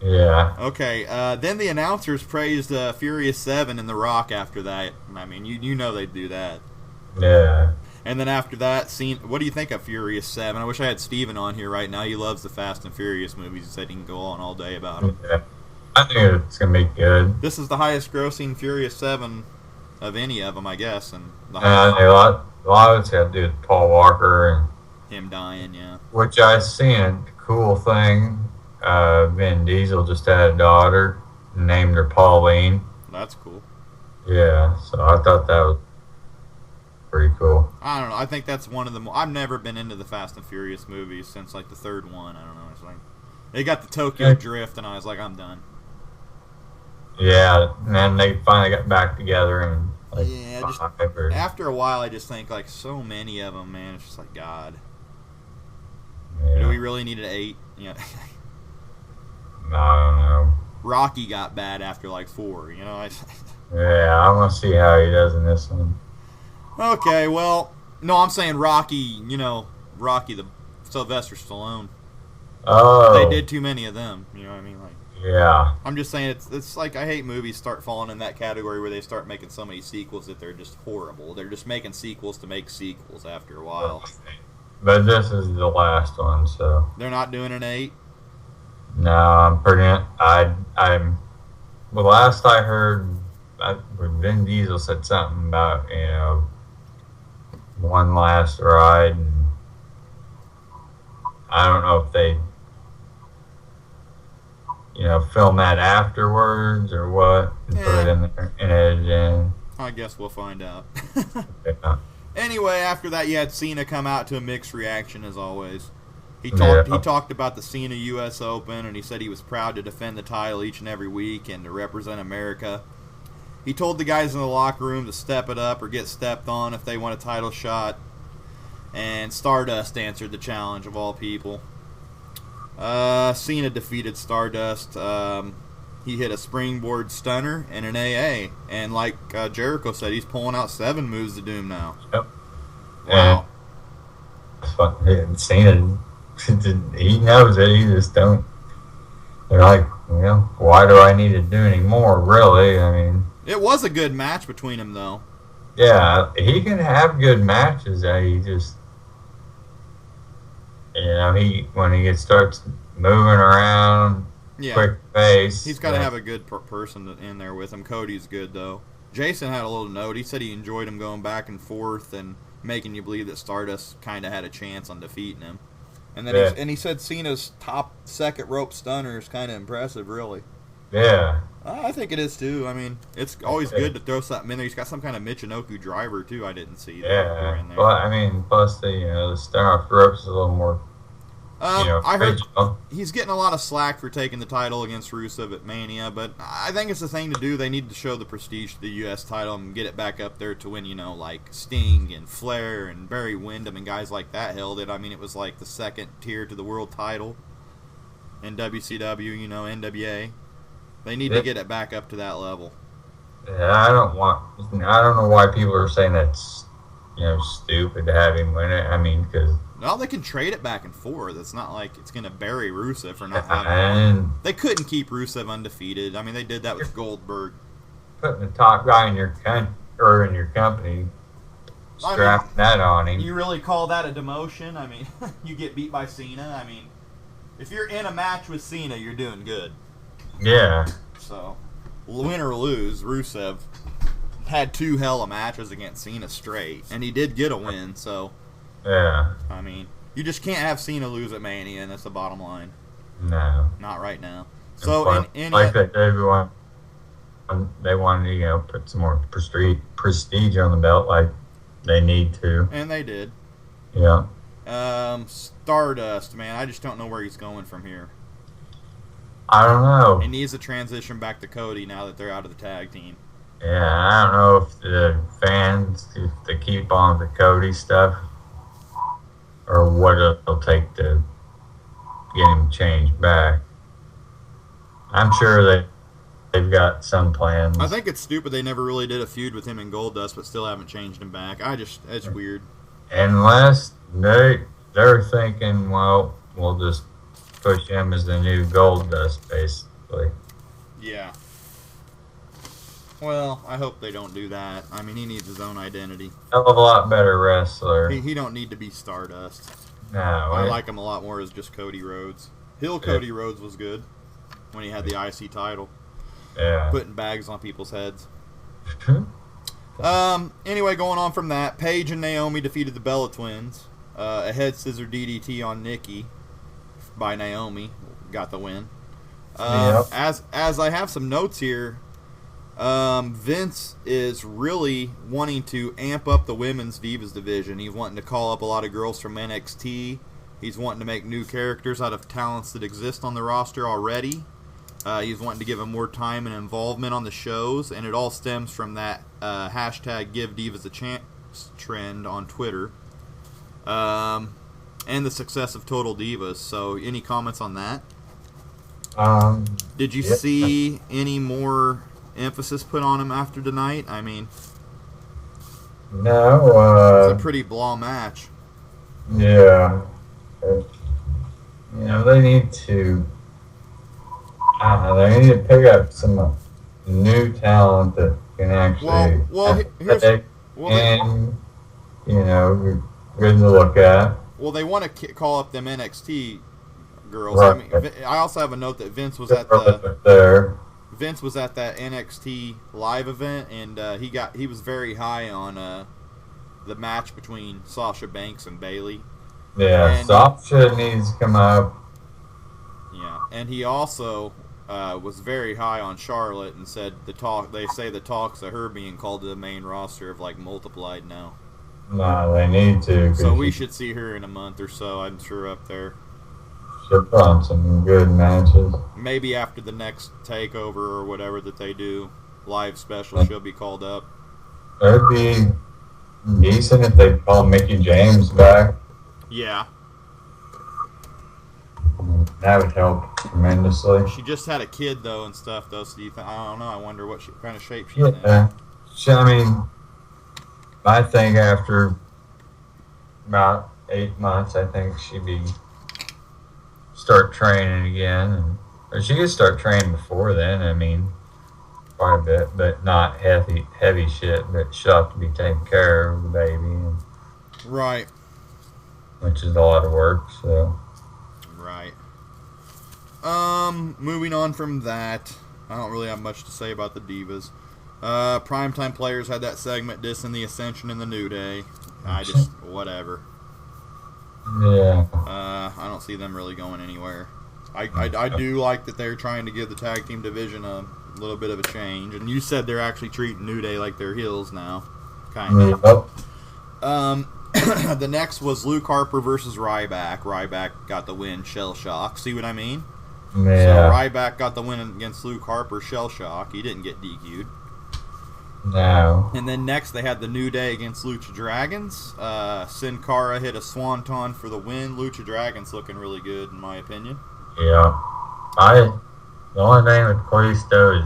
Yeah. Okay, then the announcers praised Furious 7 and The Rock after that. I mean, you know they'd do that. Yeah. And then after that, what do you think of Furious 7? I wish I had Steven on here right now. He loves the Fast and Furious movies. He said he can go on all day about them. Yeah. I think it's going to be good. This is the highest grossing Furious 7 of any of them, I guess. And a lot of it's got to do with Paul Walker and him dying, yeah. Which I seen a cool thing. Vin Diesel just had a daughter, named her Pauline. That's cool. Yeah, so I thought that was pretty cool. I don't know. I think that's one of the I've never been into the Fast and Furious movies since like the third one. I don't know. It's like they got the Tokyo Drift, and I was like, I'm done. Yeah, and then they finally got back together and just after a while, I just think like so many of them, man. It's just like God. Yeah. Do we really need an 8? Yeah. I don't know. Rocky got bad after like 4, you know. Yeah, I want to see how he does in this one. Okay, well, no, I'm saying Rocky. You know, Rocky the Sylvester Stallone. Oh. They did too many of them. You know what I mean? Like. Yeah. I'm just saying it's like I hate movies start falling in that category where they start making so many sequels that they're just horrible. They're just making sequels to make sequels after a while. But this is the last one, so they're not doing an 8. No, I'm pretty. I'm. Well, last I heard, Vin Diesel said something about one last ride, and I don't know if they film that afterwards or what, and put it in there and edit it in. I guess we'll find out. Yeah. Anyway, after that, you had Cena come out to a mixed reaction, as always. He talked about the Cena U.S. Open, and he said he was proud to defend the title each and every week and to represent America. He told the guys in the locker room to step it up or get stepped on if they want a title shot. And Stardust answered the challenge, of all people. Cena defeated Stardust. He hit a springboard stunner and an AA. And like Jericho said, he's pulling out 7 moves to doom now. Yep. Wow. And Cena, he knows it. He just don't. They're like, why do I need to do any more, really? I mean. It was a good match between them, though. Yeah, he can have good matches. He just, when he starts moving around, Yeah. quick pace. He's got to have a good person in there with him. Cody's good, though. Jason had a little note. He said he enjoyed him going back and forth and making you believe that Stardust kind of had a chance on defeating him. And then he said Cena's top second rope stunner is kind of impressive, really. Yeah. I think it is, too. I mean, it's always good to throw something in there. He's got some kind of Michinoku driver, too, I didn't see. Yeah. Well, I mean, plus the stunner off the ropes is a little more, I heard original. he's getting a lot of slack for taking the title against Rusev at Mania, but I think it's the thing to do. They need to show the prestige to the U.S. title and get it back up there to when, like Sting and Flair and Barry Windham and guys like that held it. I mean, it was like the second tier to the world title in WCW, NWA. They need to get it back up to that level. Yeah, I don't know why people are saying that's, stupid to have him win it. I mean, because... No, they can trade it back and forth. It's not like it's going to bury Rusev for not having it. They couldn't keep Rusev undefeated. I mean, they did that with Goldberg. Putting the top guy in your company, strapping that on him. You really call that a demotion? I mean, you get beat by Cena. I mean, if you're in a match with Cena, you're doing good. Yeah. So, win or lose, Rusev had 2 hella matches against Cena straight, and he did get a win, so... Yeah. I mean, you just can't have Cena lose at Mania, and that's the bottom line. No. Not right now. So, like that, everyone, they wanted to, put some more prestige on the belt, like they need to. And they did. Yeah. Stardust, man, I just don't know where he's going from here. I don't know. He needs to transition back to Cody now that they're out of the tag team. Yeah, I don't know if the fans, if they keep on the Cody stuff, or what it'll take to get him changed back. I'm sure they've got some plans. I think it's stupid they never really did a feud with him in Goldust, but still haven't changed him back. It's weird. Unless they're thinking, well, we'll just push him as the new Goldust, basically. Yeah. Well, I hope they don't do that. I mean, he needs his own identity. Hell of a lot better wrestler. He don't need to be Stardust. No. I like him a lot more as just Cody Rhodes. Cody Rhodes was good when he had the IC title. Yeah. Putting bags on people's heads. Anyway, going on from that, Paige and Naomi defeated the Bella Twins. A head scissor DDT on Nikki by Naomi got the win. As I have some notes here, Vince is really wanting to amp up the women's Divas division. He's wanting to call up a lot of girls from NXT. He's wanting to make new characters out of talents that exist on the roster already. He's wanting to give them more time and involvement on the shows, and it all stems from that hashtag Give Divas a Chance trend on Twitter, and the success of Total Divas. So, any comments on that? Did you see any more emphasis put on him after tonight? I mean, no. It's a pretty blah match. Yeah. They need to. They need to pick up some new talent that can actually good to look at. Well, they want to call up them NXT girls. Right. I mean, I also have a note that Vince was at Vince was at that NXT live event, and he was very high on the match between Sasha Banks and Bayley. Yeah, Sasha needs to come up. Yeah, and he also was very high on Charlotte and said they say the talks of her being called to the main roster have multiplied now. No, they need to. So we should see her in a month or so, I'm sure, up there. She'll put on some good matches. Maybe after the next takeover or whatever that they do, live special, she'll be called up. It would be decent if they call Mickie James back. Yeah. That would help tremendously. She just had a kid though and stuff though, so I don't know. I wonder what kind of shape she's in. I think after about 8 months, I think she'd start training again, or she could start training before then. I mean, quite a bit, but not heavy shit, but stuff to be taken care of, the baby, and, Right. which is a lot of work, so. Right. Moving on from that, I don't really have much to say about the Divas. Primetime Players had that segment dissing the Ascension and the New Day. Whatever. Yeah. I don't see them really going anywhere. I do like that they're trying to give the tag team division a little bit of a change. And you said they're actually treating New Day like they're heels now. Kind of. Yep. The next was Luke Harper versus Ryback. Ryback got the win, shell shock. See what I mean? Yeah. So Ryback got the win against Luke Harper, shell shock. He didn't get DQ'd. No. And then next they had the New Day against Lucha Dragons. Sin Cara hit a swanton for the win. Lucha Dragons looking really good in my opinion. Yeah. The only thing with Kalisto is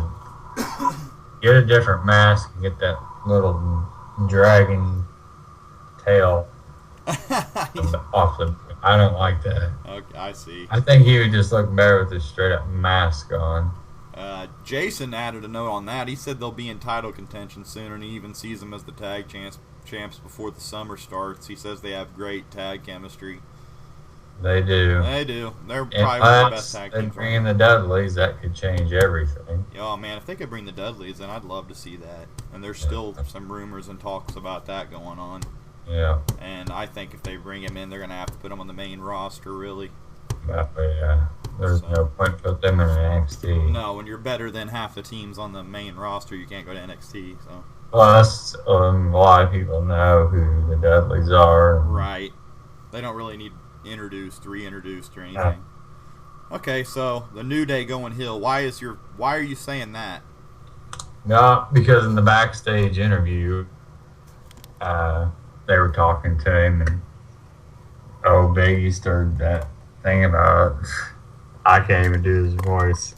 get a different mask and get that little dragon tail off the. I don't like that. Okay, I see. I think he would just look better with a straight up mask on. Jason added a note on that. He said they'll be in title contention soon, and he even sees them as the tag champs before the summer starts. He says they have great tag chemistry. They do. They do. They're probably one of the best tag and teams. bringing the Dudleys, that could change everything. Oh man, if they could bring the Dudleys, then I'd love to see that. And there's still some rumors and talks about that going on. Yeah. And I think if they bring him in, they're gonna have to put him on the main roster, really. But yeah, there's no point to put them in NXT. No, when you're better than half the teams on the main roster, you can't go to NXT. So. Plus, a lot of people know who the Dudleys are. Right. They don't really need reintroduced or anything. Okay, so the New Day going heel. Why are you saying that? No, because in the backstage interview, they were talking to him, and Biggie started that thing about I can't even do his voice.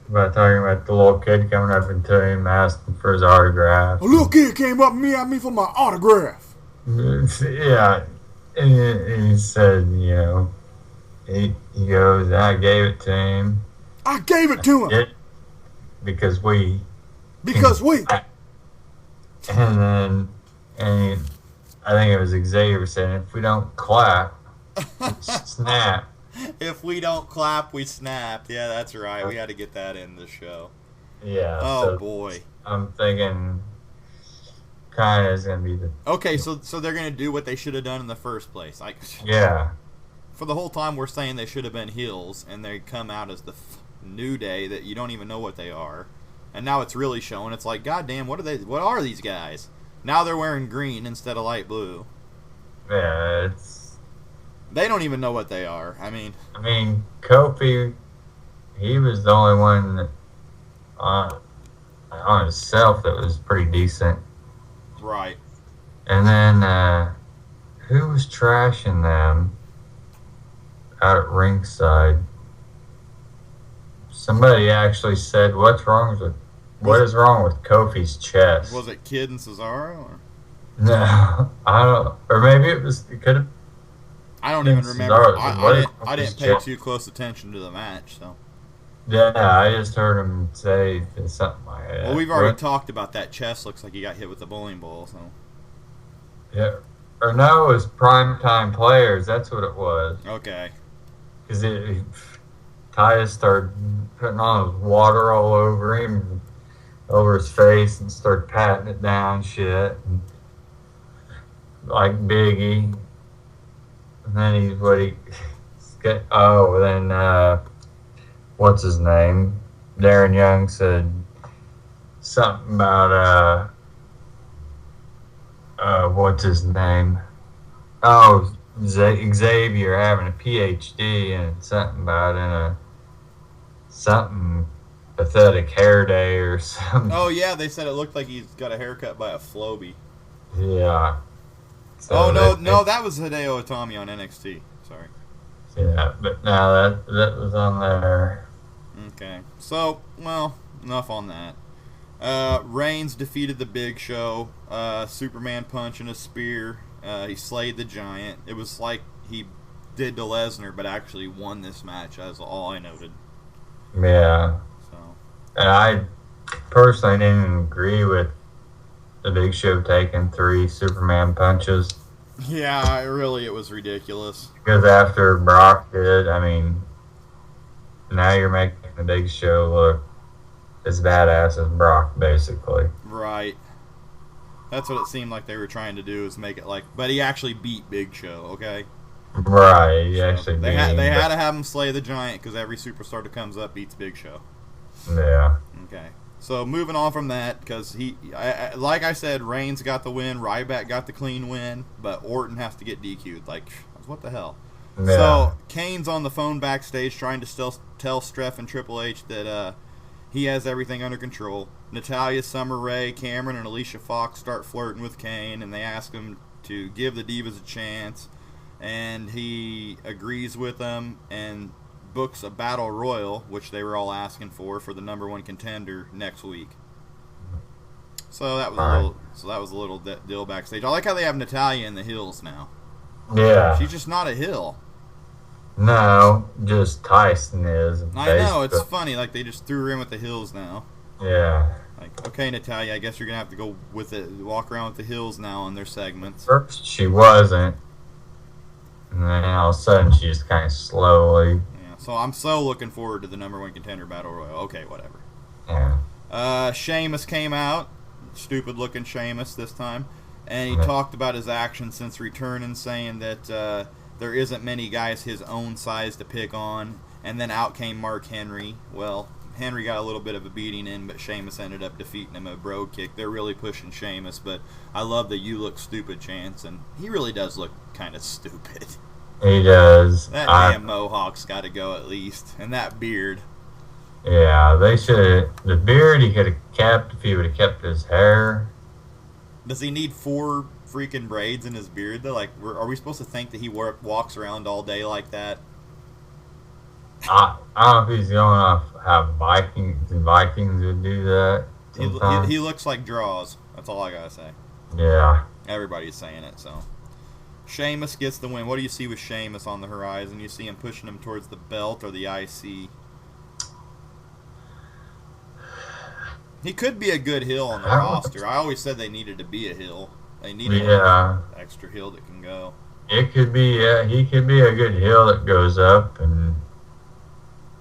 About talking about the little kid coming up to him asking for his autograph. A little kid came up to me, asked me for my autograph. Yeah, and he said, he goes, I gave it to him. I gave it to him. Because we. And then, I think it was Xavier saying, if we don't clap, snap. If we don't clap, we snap. Yeah, that's right. We had to get that in the show. Yeah. Oh, so boy. I'm thinking kind of is going to be the... Okay, so they're going to do what they should have done in the first place. Yeah. For the whole time, we're saying they should have been heels, and they come out as the New Day that you don't even know what they are. And now it's really showing. It's like, goddamn, what are these guys? Now they're wearing green instead of light blue. Yeah, it's... They don't even know what they are. I mean, Kofi, he was the only one that, on himself that was pretty decent. Right. And then, who was trashing them out at ringside? Somebody actually said, what is wrong with Kofi's chest? Was it Kid and Cesaro? Or? No, I don't. Or maybe it could have. I don't even remember. I didn't pay too close attention to the match, so. Yeah, I just heard him say something like that. Well, we've already talked about that chest. Looks like he got hit with a bowling ball, so. Yeah, or no, it was Primetime Players. That's what it was. Okay. Because Titus started putting on his water all over him, over his face, and started patting it down, shit, and, like Biggie. And then what's his name? Darren Young said something about, what's his name? Oh, Xavier having a PhD and something about something pathetic hair day or something. Oh, yeah, they said it looked like he's got a haircut by a Floby. Yeah. So no, that was Hideo Itami on NXT. Sorry. Yeah, but now that was on there. Okay. So, well, enough on that. Reigns defeated the Big Show. Superman punch and a spear. He slayed the Giant. It was like he did to Lesnar, but actually won this match. That's all I noted. Yeah. So. And personally didn't agree with the Big Show taking 3 Superman punches. Yeah, it was ridiculous. Because after Brock did, I mean, now you're making the Big Show look as badass as Brock, basically. Right. That's what it seemed like they were trying to do, is make it like, but he actually beat Big Show, okay? Right, he So actually they beat had him, they but- had to have him slay the Giant, because every superstar that comes up beats Big Show. Yeah. Okay. So moving on from that, because like I said, Reigns got the win, Ryback got the clean win, but Orton has to get DQ'd. Like, what the hell? Yeah. So Kane's on the phone backstage trying to still tell Steph and Triple H that he has everything under control. Natalya, Summer Rae, Cameron, and Alicia Fox start flirting with Kane, and they ask him to give the Divas a chance, and he agrees with them and books a battle royal, which they were all asking for the #1 contender next week. So that was a little deal backstage. I like how they have Natalya in the heels now. Yeah. She's just not a heel. No, just Tyson is. I know, it's basically. funny. Like, they just threw her in with the heels now. Yeah. Like, okay, Natalya, I guess you're gonna have to go with it, walk around with the heels now in their segments. First she wasn't. And then all of a sudden she just kind of slowly. Yeah, so I'm so looking forward to the #1 contender battle royal. Okay, whatever. Yeah. Sheamus came out, stupid looking Sheamus this time, and he Yeah. talked about his actions since returning, saying that there isn't many guys his own size to pick on. And then out came Mark Henry. Well, Henry got a little bit of a beating in, but Sheamus ended up defeating him with a bro kick. They're really pushing Sheamus, but I love the "you look stupid" chants, and he really does look kind of stupid. He does. That damn mohawk's got to go at least, and that beard. Yeah, they should. The beard he could have kept if he would have kept his hair. Does he need 4 freaking braids in his beard though? Like, are we supposed to think that he walks around all day like that? I don't know if he's going off how Vikings would do that. sometimes. He looks like draws. That's all I gotta say. Yeah. Everybody's saying it, so. Sheamus gets the win. What do you see with Sheamus on the horizon? You see him pushing him towards the belt or the IC? He could be a good heel on the roster. I always said they needed to be a heel. They needed an extra heel that can go. It could be, yeah, he could be a good heel that goes up and.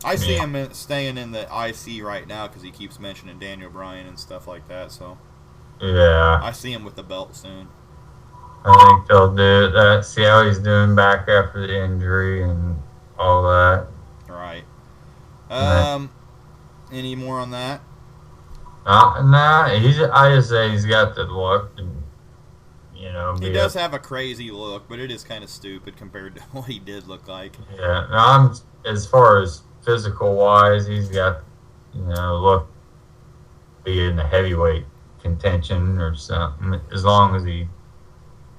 I see him staying in the IC right now because he keeps mentioning Daniel Bryan and stuff like that. So Yeah. I see him with the belt soon. I think they'll do that. See how he's doing back after the injury and all that. Right. Any more on that? Nah, I just say he's got the look. And, you know, He does have a crazy look, but it is kind of stupid compared to what he did look like. Yeah. Now, as far as physical wise, he's got, you know, look, be in the heavyweight contention or something. As long as he,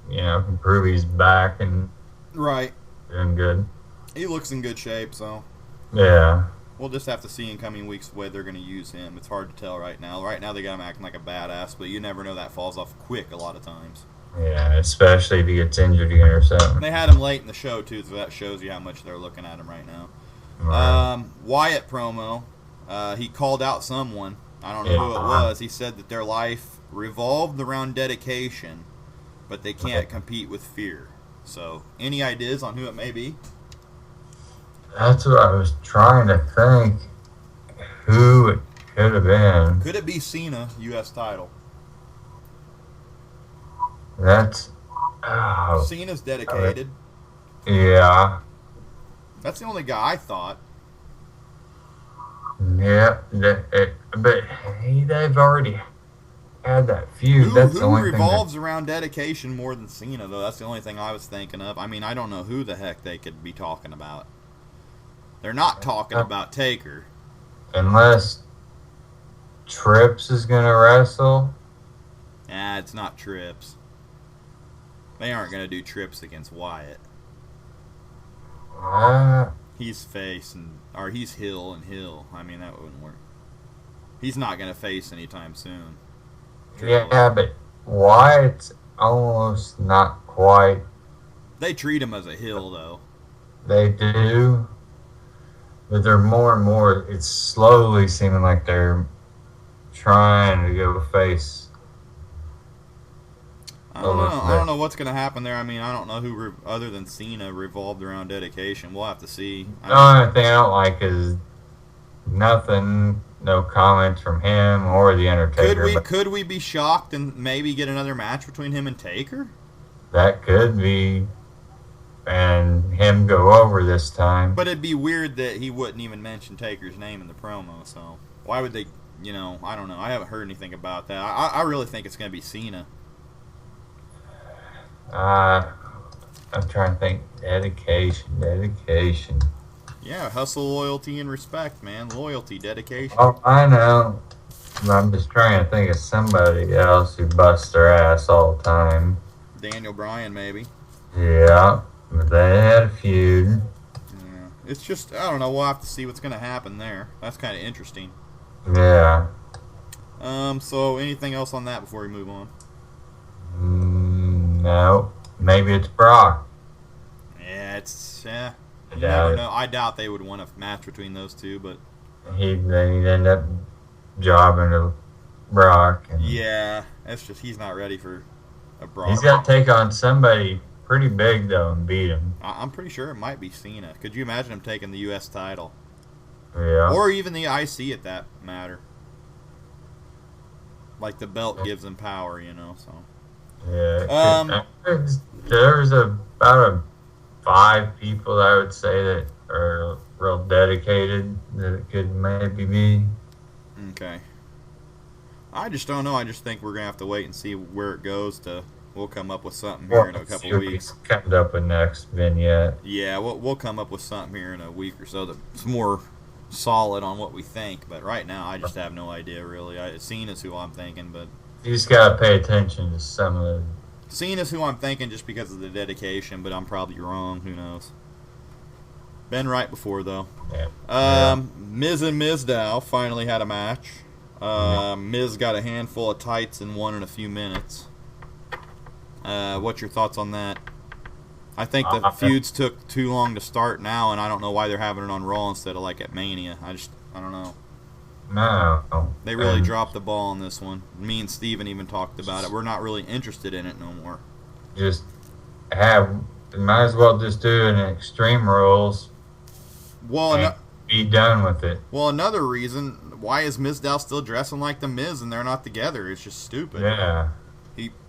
you know, can prove he's back and Right. doing good. He looks in good shape, so Yeah. we'll just have to see in coming weeks the way they're going to use him. It's hard to tell right now. Right now they got him acting like a badass, but you never know, that falls off quick a lot of times. Yeah, especially if he gets injured again or something. They had him late in the show too, so that shows you how much they're looking at him right now. Right. Wyatt promo, he called out someone. I don't know who it was. He said that their life revolved around dedication, but they can't compete with fear. So, any ideas on who it may be? That's what I was trying to think. Who it could have been. Could it be Cena, U.S. title? That's. Oh, Cena's dedicated. yeah. That's the only guy I thought. Yeah. But hey, they've already had that feud. That's the Who only revolves around dedication more than Cena, though? That's the only thing I was thinking of. I mean, I don't know who the heck they could be talking about. They're not talking about Taker. Unless Trips is going to wrestle. Nah, it's not Trips. They aren't going to do Trips against Wyatt. He's face or he's heel and heel. I mean, that wouldn't work. He's not going to face anytime soon. Yeah, but Wyatt's almost not quite. They treat him as a heel, though. They do. But they're more and more, it's slowly seeming like they're trying to go face I don't know. I don't know what's going to happen there. I mean, I don't know who other than Cena revolved around dedication. We'll have to see. The only thing I don't like is nothing, no comments from him or the Undertaker. Could we be shocked and maybe get another match between him and Taker? That could be, and him go over this time. But it'd be weird that he wouldn't even mention Taker's name in the promo. So why would they? You know, I don't know. I haven't heard anything about that. I really think it's going to be Cena. I'm trying to think. Dedication. Yeah, hustle, loyalty, and respect, man. Loyalty, dedication. Oh, I know. I'm just trying to think of somebody else who busts their ass all the time. Daniel Bryan, maybe. Yeah, but they had a feud. Yeah. It's just, I don't know. We'll have to see what's going to happen there. That's kind of interesting. Yeah. So anything else on that before we move on? No. Maybe it's Brock. Yeah, it's, yeah. You Yeah. never know. I doubt they would want a match between those two, but He'd end up jobbing to Brock. And yeah, it's just he's not ready for a Brock. he's got to take on somebody pretty big, though, and beat him. I'm pretty sure it might be Cena. Could you imagine him taking the U.S. title? Yeah. Or even the IC at that matter. Like the belt gives him power, you know, so. Yeah. There's about 5 people I would say that are real dedicated that it could maybe be. Okay. I just don't know. I just think we're going to have to wait and see where it goes. We'll come up with something here in a couple of weeks. Comes up with next vignette. Yeah, we'll come up with something here in a week or so that's more solid on what we think. But right now, I just have no idea, really. Cena's who I'm thinking, but... You just got to pay attention to some of the... Cena's who I'm thinking just because of the dedication, but I'm probably wrong. Who knows? Been right before, though. Yeah. Miz and Mizdow finally had a match. Miz got a handful of tights and won in a few minutes. What's your thoughts on that? I think the feuds took too long to start now, and I don't know why they're having it on Raw instead of like at Mania. I don't know. No. They really dropped the ball on this one. Me and Steven even talked about it. We're not really interested in it no more. Just might as well just do an Extreme Rules. Well, be done with it. Well, another reason, why is Mizdow still dressing like the Miz and they're not together? It's just stupid. Yeah.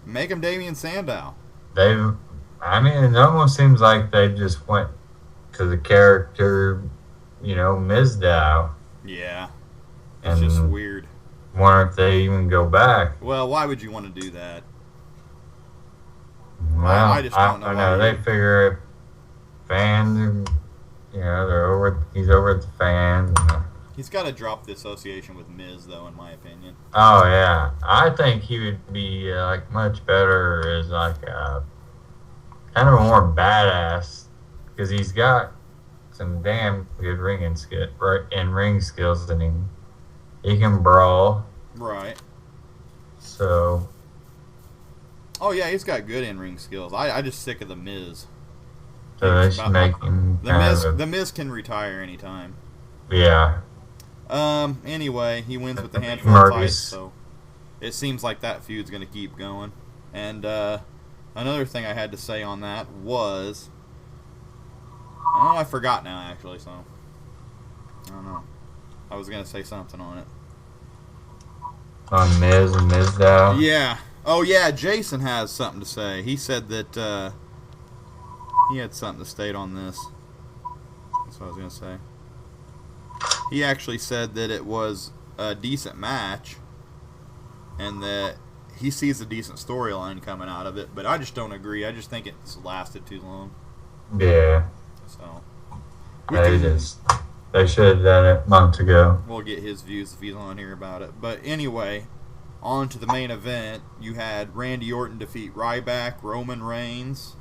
Make him Damian Sandow. It almost seems like they just went to the character, Mizdow. Yeah. It's just weird. Wonder if they even go back. Well, why would you want to do that? Well, I just don't know. They figure if fans, he's over at the fans. He's got to drop the association with Miz, though, in my opinion. Oh, yeah. I think he would be much better as kind of a more badass, because he's got some damn good ring skills, and he can brawl. Right. So. Oh yeah, he's got good in-ring skills. I just sick of the Miz. So they should make him. The Miz can retire anytime. Yeah. Anyway, he wins with the handful of fights, so it seems like that feud's going to keep going. And another thing I had to say on that was, I forgot now actually. So I don't know. I was going to say something on it. On Miz and Mizdow? Yeah. Oh, yeah, Jason has something to say. He said that he had something to state on this. That's what I was going to say. He actually said that it was a decent match and that he sees a decent storyline coming out of it, but I just don't agree. I just think it's lasted too long. Yeah. So they should have done it months ago. We'll get his views if he's on here about it. But anyway, on to the main event. You had Randy Orton defeat Ryback, Roman Reigns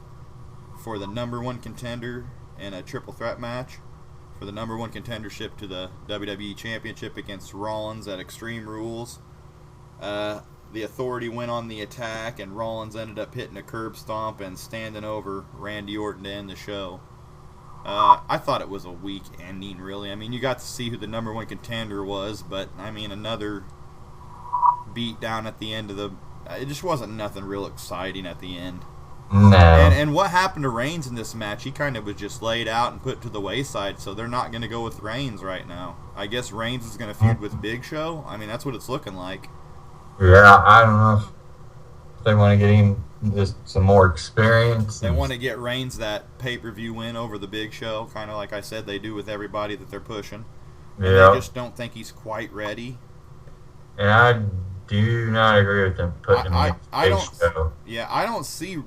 for the #1 contender in a triple threat match for the #1 contendership to the WWE Championship against Rollins at Extreme Rules. The Authority went on the attack, and Rollins ended up hitting a curb stomp and standing over Randy Orton to end the show. I thought it was a weak ending, really. I mean, you got to see who the #1 contender was, but, I mean, another beat down at the end of the... It just wasn't nothing real exciting at the end. No. And what happened to Reigns in this match? He kind of was just laid out and put to the wayside, so they're not going to go with Reigns right now. I guess Reigns is going to feud with Big Show. I mean, that's what it's looking like. Yeah, I don't know if they want to get him just some more experience. They want to get Reigns that pay-per-view win over the Big Show, kind of like I said they do with everybody that they're pushing. And yeah. they just don't think he's quite ready. And I do not agree with them putting him in Big Show. Yeah, I don't see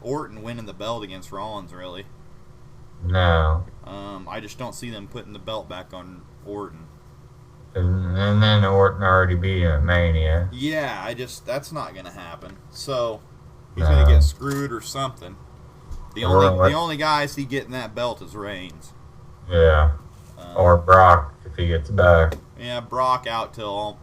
Orton winning the belt against Rollins, really. No. I just don't see them putting the belt back on Orton. And then Orton already beat him at Mania. Yeah, that's not going to happen. So, he's going to get screwed or something. The only guy I see getting that belt is Reigns. Yeah. Or Brock, if he gets back. Yeah, Brock out till I'll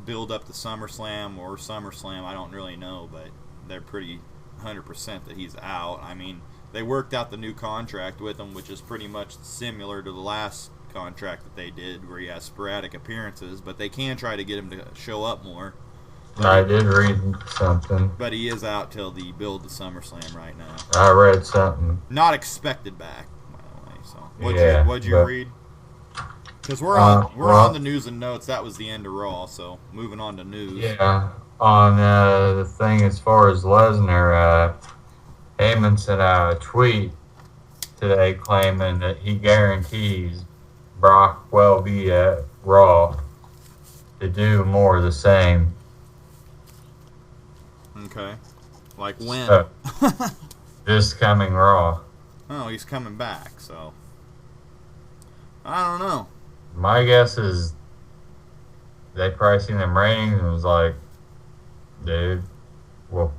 build up to SummerSlam or SummerSlam. I don't really know, but they're pretty 100% that he's out. I mean, they worked out the new contract with him, which is pretty much similar to the last contract that they did, where he has sporadic appearances, but they can try to get him to show up more. I did read something. But he is out till the build to SummerSlam right now. I read something. Not expected back, by the way. So, what'd you read? Because we're on the news and notes. That was the end of Raw, so moving on to news. Yeah, on the thing as far as Lesnar, Heyman sent out a tweet today claiming that he guarantees Brock will be at Raw to do more of the same. Okay. Like when? This coming Raw. Oh, he's coming back, so I don't know. My guess is they probably seen them ratings and was like, dude, we'll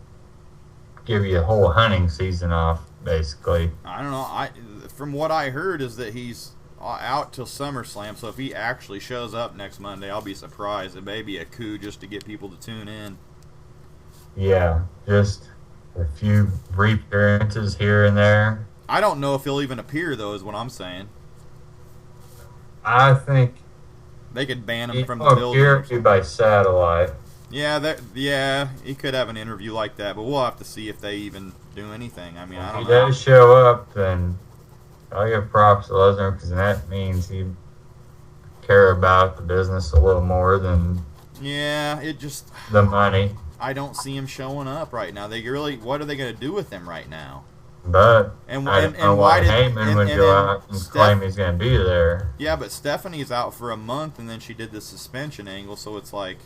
give you a whole hunting season off, basically. I don't know. From what I heard is that he's out till SummerSlam, so if he actually shows up next Monday, I'll be surprised. It may be a coup just to get people to tune in. Yeah, just a few brief appearances here and there. I don't know if he'll even appear, though, is what I'm saying. I think they could ban him from the building. Appear by satellite. Yeah, he could have an interview like that, but we'll have to see if they even do anything. I mean, I don't know. He does show up, and I'll give props to Lesnar because that means he care about the business a little more than the money. I don't see him showing up right now. What are they going to do with him right now? But I don't know why Heyman would go out and claim he's going to be there. Yeah, but Stephanie's out for a month, and then she did the suspension angle, so it's like,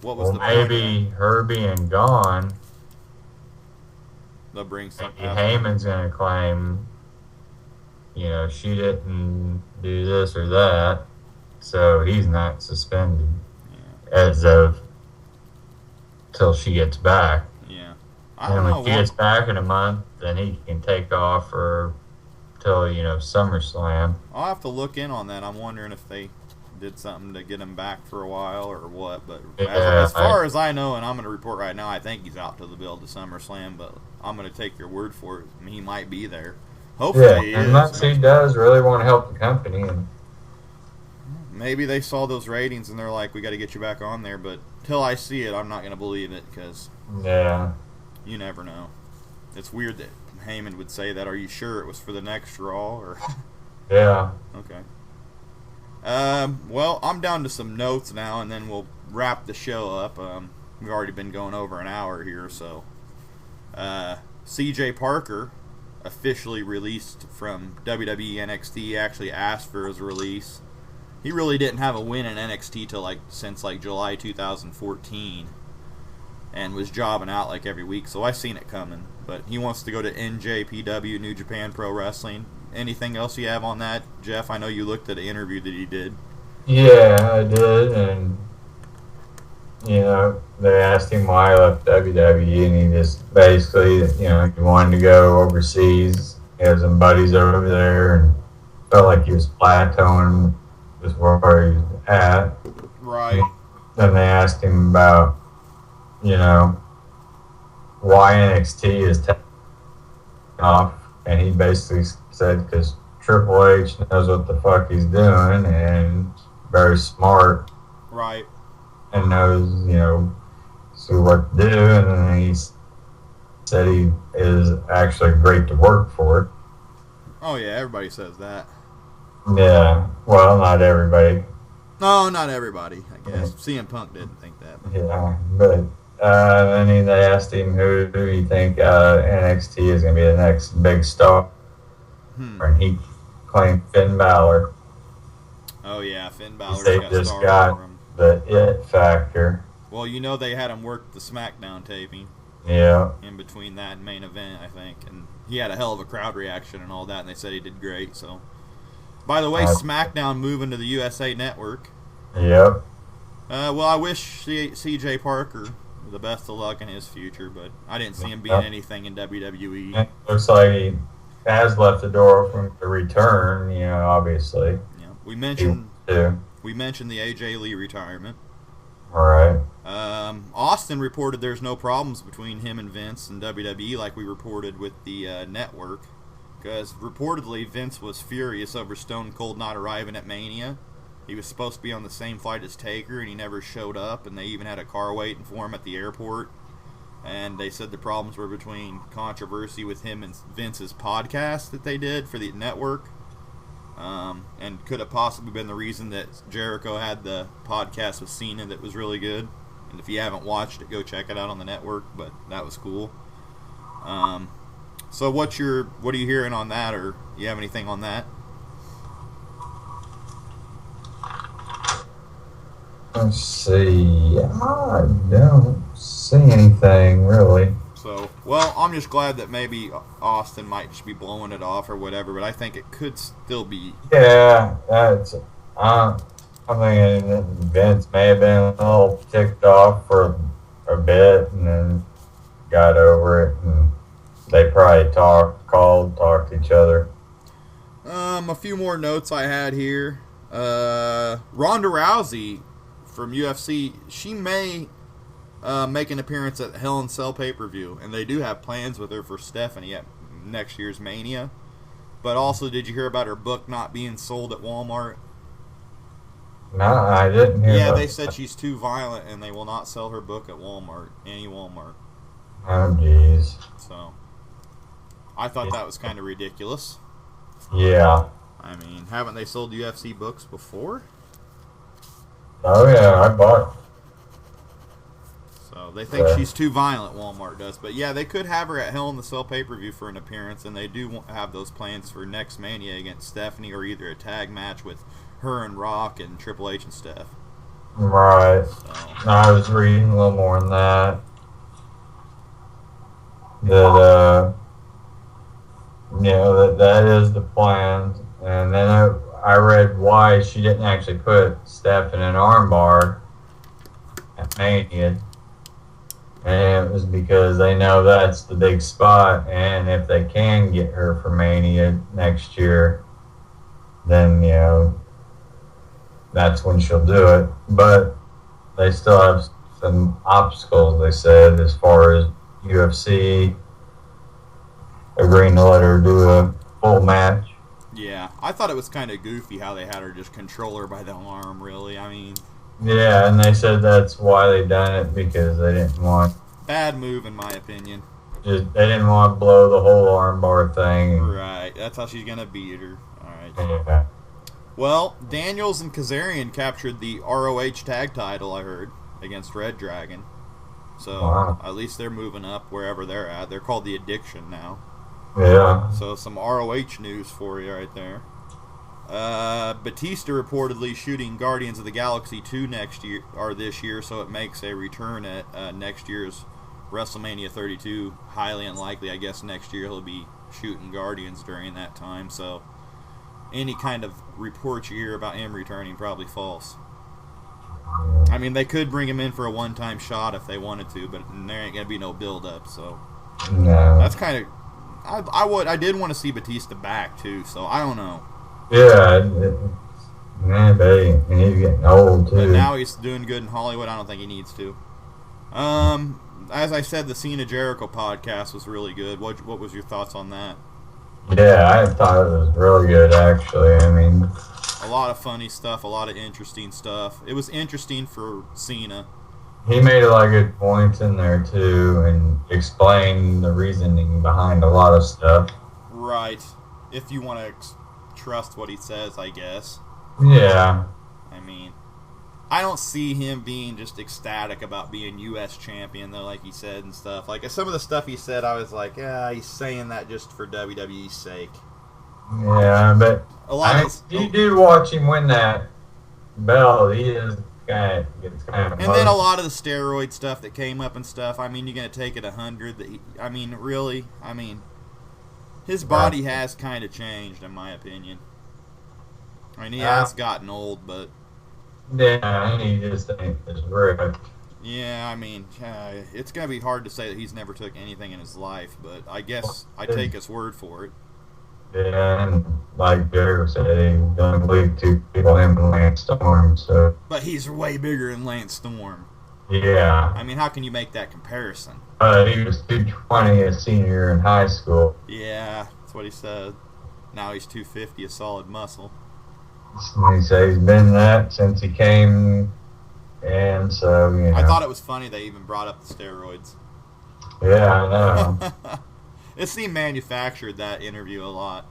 what was the point? Maybe her being gone, they'll bring something. Heyman's going to claim, she didn't do this or that, so he's not suspended as of till she gets back. Yeah. And when she gets back in a month, then he can take off till SummerSlam. I'll have to look in on that. I'm wondering if they did something to get him back for a while or what. But as far as I know, and I'm going to report right now, I think he's out to the build to SummerSlam. But I'm going to take your word for it. I mean, he might be there. Hopefully, he is. Unless he does really want to help the company. And maybe they saw those ratings and they're like, we got to get you back on there. But till I see it, I'm not going to believe it because you never know. It's weird that Heyman would say that. Are you sure it was for the next Raw? Or yeah. Okay. Well, I'm down to some notes now, and then we'll wrap the show up. We've already been going over an hour here, so. CJ Parker officially released from WWE NXT. Actually asked for his release. He really didn't have a win in NXT since July 2014. And was jobbing out every week, so I seen it coming. But he wants to go to NJPW, New Japan Pro Wrestling. Anything else you have on that, Jeff? I know you looked at an interview that he did. Yeah, I did, and they asked him why he left WWE, and he just basically, he wanted to go overseas. He had some buddies over there, and felt like he was plateauing just where he was at. Right. Then they asked him about why NXT is taking off, and he basically said because Triple H knows what the fuck he's doing and very smart. Right. and knows, so what to do. And then he said he is actually great to work for. Oh yeah, everybody says that. Yeah, well, not everybody. No, not everybody, I guess. CM Punk didn't think that. Yeah, but then they asked him who do you think NXT is going to be the next big star, and he claimed Finn Balor. Oh yeah, Finn Balor They just got the it factor. Well, they had him work the SmackDown taping. Yeah. In between that and main event, I think, and he had a hell of a crowd reaction and all that, and they said he did great. So, by the way, SmackDown moving to the USA Network. Yep. Well, I wish C.J. Parker the best of luck in his future, but I didn't see him being anything in WWE. It looks like he has left the door open to return. Obviously. Yeah. We mentioned the AJ Lee retirement. All right. Austin reported there's no problems between him and Vince and WWE like we reported with the network, because reportedly Vince was furious over Stone Cold not arriving at Mania. He was supposed to be on the same flight as Taker, and he never showed up, and they even had a car waiting for him at the airport. And they said the problems were between controversy with him and Vince's podcast that they did for the network. And could have possibly been the reason that Jericho had the podcast with Cena that was really good. And if you haven't watched it, go check it out on the network. But that was cool. So what are you hearing on that, or you have anything on that? Let's see. I don't see anything really. So, well, I'm just glad that maybe Austin might just be blowing it off or whatever, but I think it could still be. Yeah, that's. I mean, Vince may have been a little ticked off for a bit and then got over it, and they probably talked to each other. A few more notes I had here. Ronda Rousey from UFC, she may make an appearance at Hell in Cell pay-per-view, and they do have plans with her for Stephanie at next year's Mania. But also, did you hear about her book not being sold at Walmart? No, I didn't hear. Yeah, they said she's too violent, and they will not sell her book at Walmart, any Walmart. Oh, jeez. So, I thought that was kind of ridiculous. Yeah. I mean, haven't they sold UFC books before? Oh, yeah, I bought. So, they think she's too violent, Walmart does. But, yeah, they could have her at Hell in the Cell pay-per-view for an appearance, and they do have those plans for next Mania against Stephanie, or either a tag match with her and Rock and Triple H and Steph. Right. So. I was reading a little more on that. That is the plan. And then I read why she didn't actually put Steph in an armbar at Mania. And it was because they know that's the big spot, and if they can get her for Mania next year, then, that's when she'll do it. But they still have some obstacles, they said, as far as UFC agreeing to let her do a full match. Yeah, I thought it was kind of goofy how they had her just control her by the arm, really. I mean... Yeah, and they said that's why they done it, because they didn't want... Bad move, in my opinion. They didn't want to blow the whole armbar thing. Right, that's how she's going to beat her. Alright. Yeah. Well, Daniels and Kazarian captured the ROH tag title, I heard, against Red Dragon. So, wow. At least they're moving up wherever they're at. They're called the Addiction now. Yeah. So, some ROH news for you right there. Batista reportedly shooting Guardians of the Galaxy 2 this year, so it makes a return at next year's WrestleMania 32. Highly unlikely, I guess next year he'll be shooting Guardians during that time, so any kind of report you hear about him returning probably false. I mean, they could bring him in for a one-time shot if they wanted to, but there ain't gonna be no build-up, so no. That's kind of... I did want to see Batista back too, so I don't know. Yeah, man, buddy, and he's getting old too. But now he's doing good in Hollywood. I don't think he needs to. As I said, the Cena Jericho podcast was really good. What was your thoughts on that? Yeah, I thought it was really good, actually. I mean, A lot of funny stuff, a lot of interesting stuff. It was interesting for Cena. he made a lot of good points in there, too, and explained the reasoning behind a lot of stuff. Right. If you want to trust what he says, I guess. Yeah. I mean, I don't see him being just ecstatic about being U.S. champion, though, like he said and stuff. Like, some of the stuff he said, I was like, yeah, he's saying that just for WWE's sake. Yeah, but You do watch him win that belt. He is gets kind of. And then a lot of the steroid stuff that came up and stuff. I mean, you're gonna take it 100. Really. I mean, his body has kind of changed, in my opinion. I mean, he has gotten old, but yeah, he just ain't as ripped. Yeah, I mean, it's gonna be hard to say that he's never took anything in his life, but I guess I take his word for it. Yeah, and like Jericho said, he don't believe two people, him and Lance Storm. So. But he's way bigger than Lance Storm. Yeah. I mean, how can you make that comparison? He was 220 as senior in high school. Yeah, that's what he said. Now he's 250, a solid muscle. He said he's been that since he came, and so, you know. I thought it was funny they even brought up the steroids. Yeah, I know. It seemed manufactured, that interview, a lot.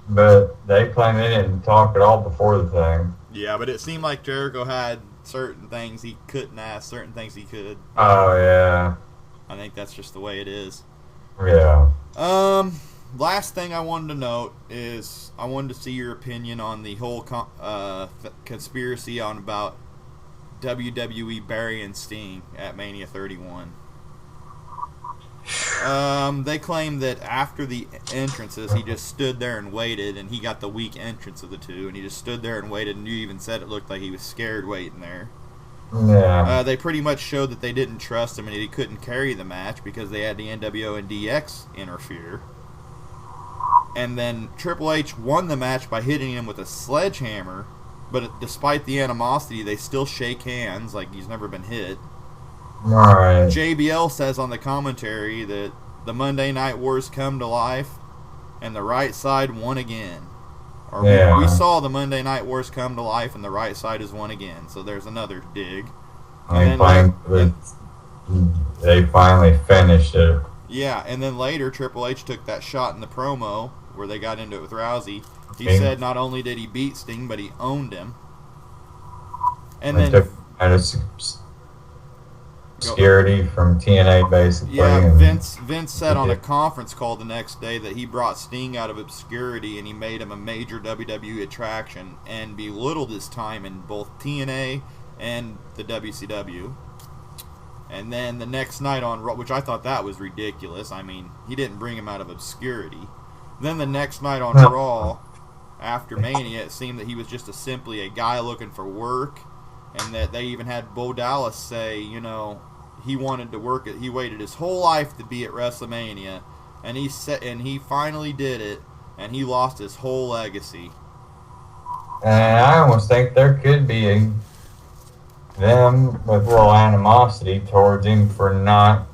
But they claim they didn't talk at all before the thing. Yeah, but it seemed like Jericho had certain things he couldn't ask, certain things he could. Oh, yeah. I think that's just the way it is. Yeah. Last thing I wanted to note is I wanted to see your opinion on the whole conspiracy on about WWE Burying Sting at Mania 31. They claim that after the entrances, he just stood there and waited, and he got the weak entrance of the two, and he just stood there and waited, and you even said it looked like he was scared waiting there. Yeah. They pretty much showed that they didn't trust him and he couldn't carry the match because they had the NWO and DX interfere. And then Triple H won the match by hitting him with a sledgehammer, but despite the animosity, they still shake hands like he's never been hit. Alright. JBL says on the commentary that the Monday Night Wars come to life and the right side won again. Or we saw the Monday Night Wars come to life and the right side has won again. So there's another dig. They finally finished it. Yeah, and then later Triple H took that shot in the promo where they got into it with Rousey. He said not only did he beat Sting, but he owned him. And then took obscurity from TNA, basically. Yeah, Vince said on a conference call the next day that he brought Sting out of obscurity and he made him a major WWE attraction and belittled his time in both TNA and the WCW. And then the next night on Raw, which I thought that was ridiculous. I mean, he didn't bring him out of obscurity. Then the next night on Raw, after Mania, it seemed that he was just simply a guy looking for work, and that they even had Bo Dallas say, you know, he wanted to work it. He waited his whole life to be at WrestleMania, and he finally did it, and he lost his whole legacy. And I almost think there could be them with a little animosity towards him for not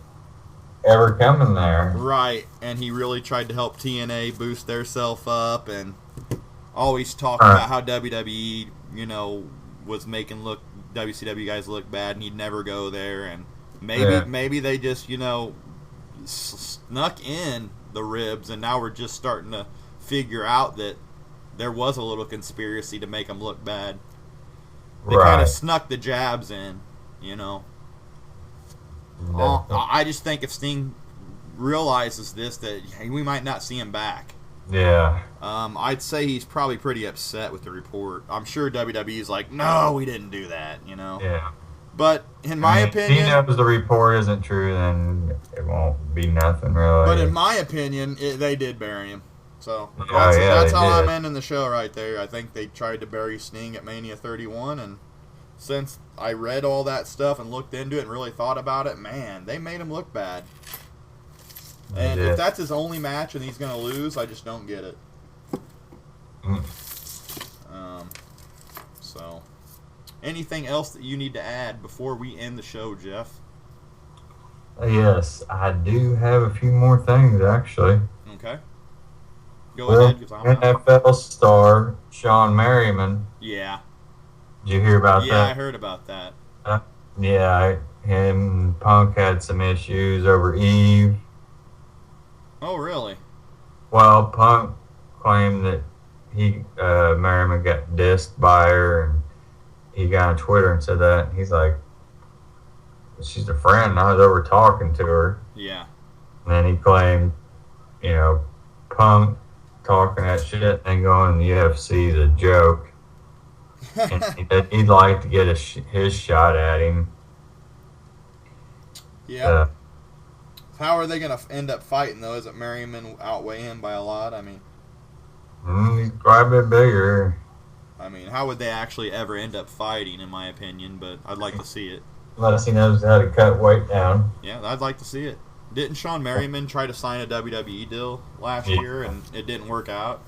ever coming there. Right, and he really tried to help TNA boost their self up and always talked about how WWE, you know, was making WCW guys look bad and he'd never go there, and maybe they just, you know, snuck in the ribs, and now we're just starting to figure out that there was a little conspiracy to make him look bad. They kind of snuck the jabs in, you know. I just think if Sting realizes this, that we might not see him back. Yeah. I'd say he's probably pretty upset with the report. I'm sure WWE's like, no, we didn't do that, you know. Yeah. But in my opinion, if he knows the report isn't true, then it won't be nothing really. But in my opinion, they did bury him. So that's how I'm ending the show right there. I think they tried to bury Sting at Mania 31, and since I read all that stuff and looked into it and really thought about it, man, they made him look bad. And if that's his only match and he's going to lose, I just don't get it. So, anything else that you need to add before we end the show, Jeff? Yes, I do have a few more things, actually. Okay. Go ahead, because I'm out. NFL star Sean Merriman. Yeah. Did you hear about that? Yeah, I heard about that. Yeah, him and Punk had some issues over Eve. Oh, really? Well, Punk claimed that Merriman got dissed by her, and he got on Twitter and said that. And he's like, she's a friend, and I was over talking to her. Yeah. And then he claimed, Punk talking that shit and going to the UFC is a joke. And he'd like to get his shot at him. Yeah. How are they going to end up fighting, though? Isn't Merriman outweigh him by a lot? I mean, he's quite a bit bigger. I mean, how would they actually ever end up fighting, in my opinion? But I'd like to see it. Unless he knows how to cut weight down. Yeah, I'd like to see it. Didn't Sean Merriman try to sign a WWE deal last year, and it didn't work out?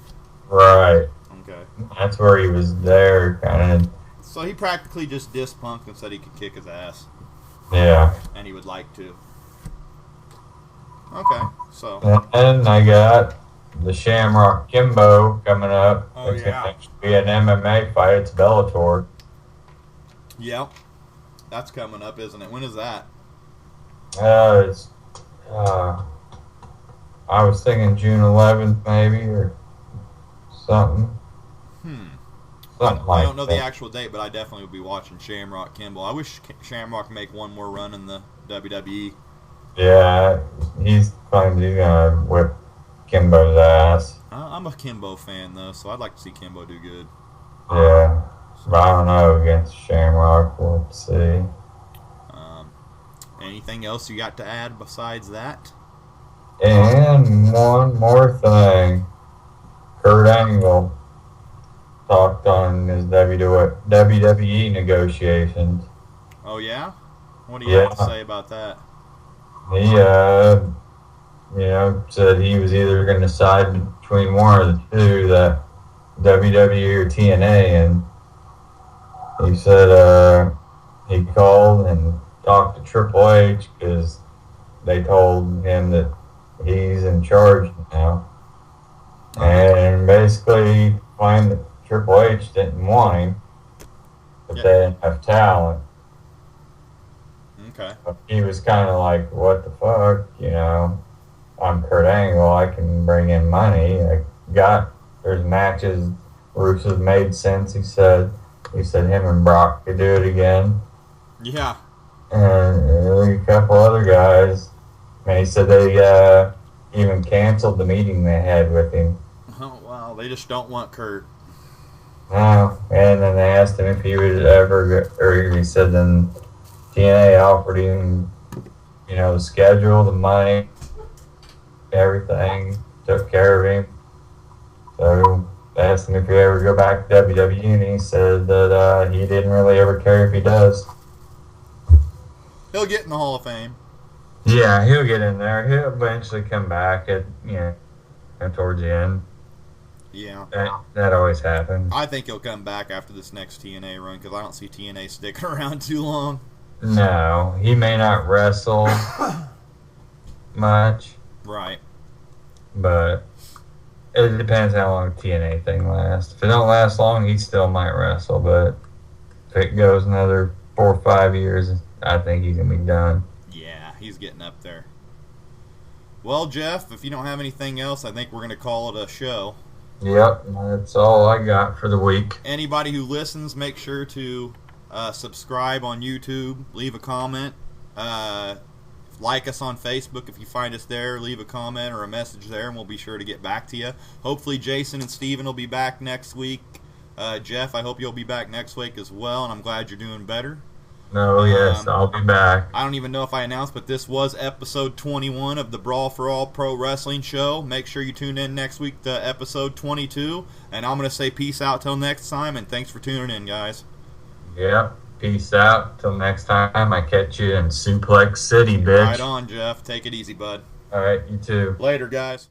Right. Okay. That's where he was there, kind of. So he practically just dissed Punk and said he could kick his ass. Yeah. And he would like to. Okay, so. And I got the Shamrock Kimbo coming up. Oh, it's yeah. going to be an MMA fight. It's Bellator. Yep. That's coming up, isn't it? When is that? It's I was thinking June 11th, maybe, or something. Something like that. I don't know the actual date, but I definitely would be watching Shamrock Kimball. I wish Shamrock make one more run in the WWE. Yeah, he's claimed he's gonna whip Kimbo's ass. I'm a Kimbo fan, though, so I'd like to see Kimbo do good. Yeah, but I don't know against Shamrock. We'll see. Anything else you got to add besides that? And one more thing. Kurt Angle talked on his WWE negotiations. Oh, yeah? What do you have to say about that? He, said he was either going to side between one of the two, that WWE or TNA, and he said he called and talked to Triple H because they told him that he's in charge now. And basically claimed that Triple H didn't want him, but they didn't have talent. Okay. He was kind of like, what the fuck, I'm Kurt Angle, I can bring in money. There's matches, Rusev made sense, he said him and Brock could do it again. Yeah. And a couple other guys. And he said they even canceled the meeting they had with him. Oh, wow. They just don't want Kurt. No. And then they asked him if he would ever, or he said then TNA offered him, the schedule, the money, everything, took care of him. So they asked him if he ever go back to WWE, and he said that he didn't really ever care if he does. He'll get in the Hall of Fame. Yeah, he'll get in there. He'll eventually come back towards the end. Yeah. That always happens. I think he'll come back after this next TNA run because I don't see TNA sticking around too long. No, he may not wrestle much. Right. But it depends how long the TNA thing lasts. If it don't last long, he still might wrestle. But if it goes another 4 or 5 years, I think he's going to be done. Yeah, he's getting up there. Well, Jeff, if you don't have anything else, I think we're going to call it a show. Yep, that's all I got for the week. Anybody who listens, make sure to subscribe on YouTube, leave a comment, like us on Facebook if you find us there, leave a comment or a message there, and we'll be sure to get back to you. Hopefully Jason and Steven will be back next week. Jeff, I hope you'll be back next week as well, and I'm glad you're doing better. No, yes, I'll be back. I don't even know if I announced, but this was episode 21 of the Brawl for All Pro Wrestling Show. Make sure you tune in next week to episode 22. And I'm going to say peace out till next time, and thanks for tuning in, guys. Yep, peace out. Till next time, I catch you in Suplex City, bitch. Right on, Jeff. Take it easy, bud. All right, you too. Later, guys.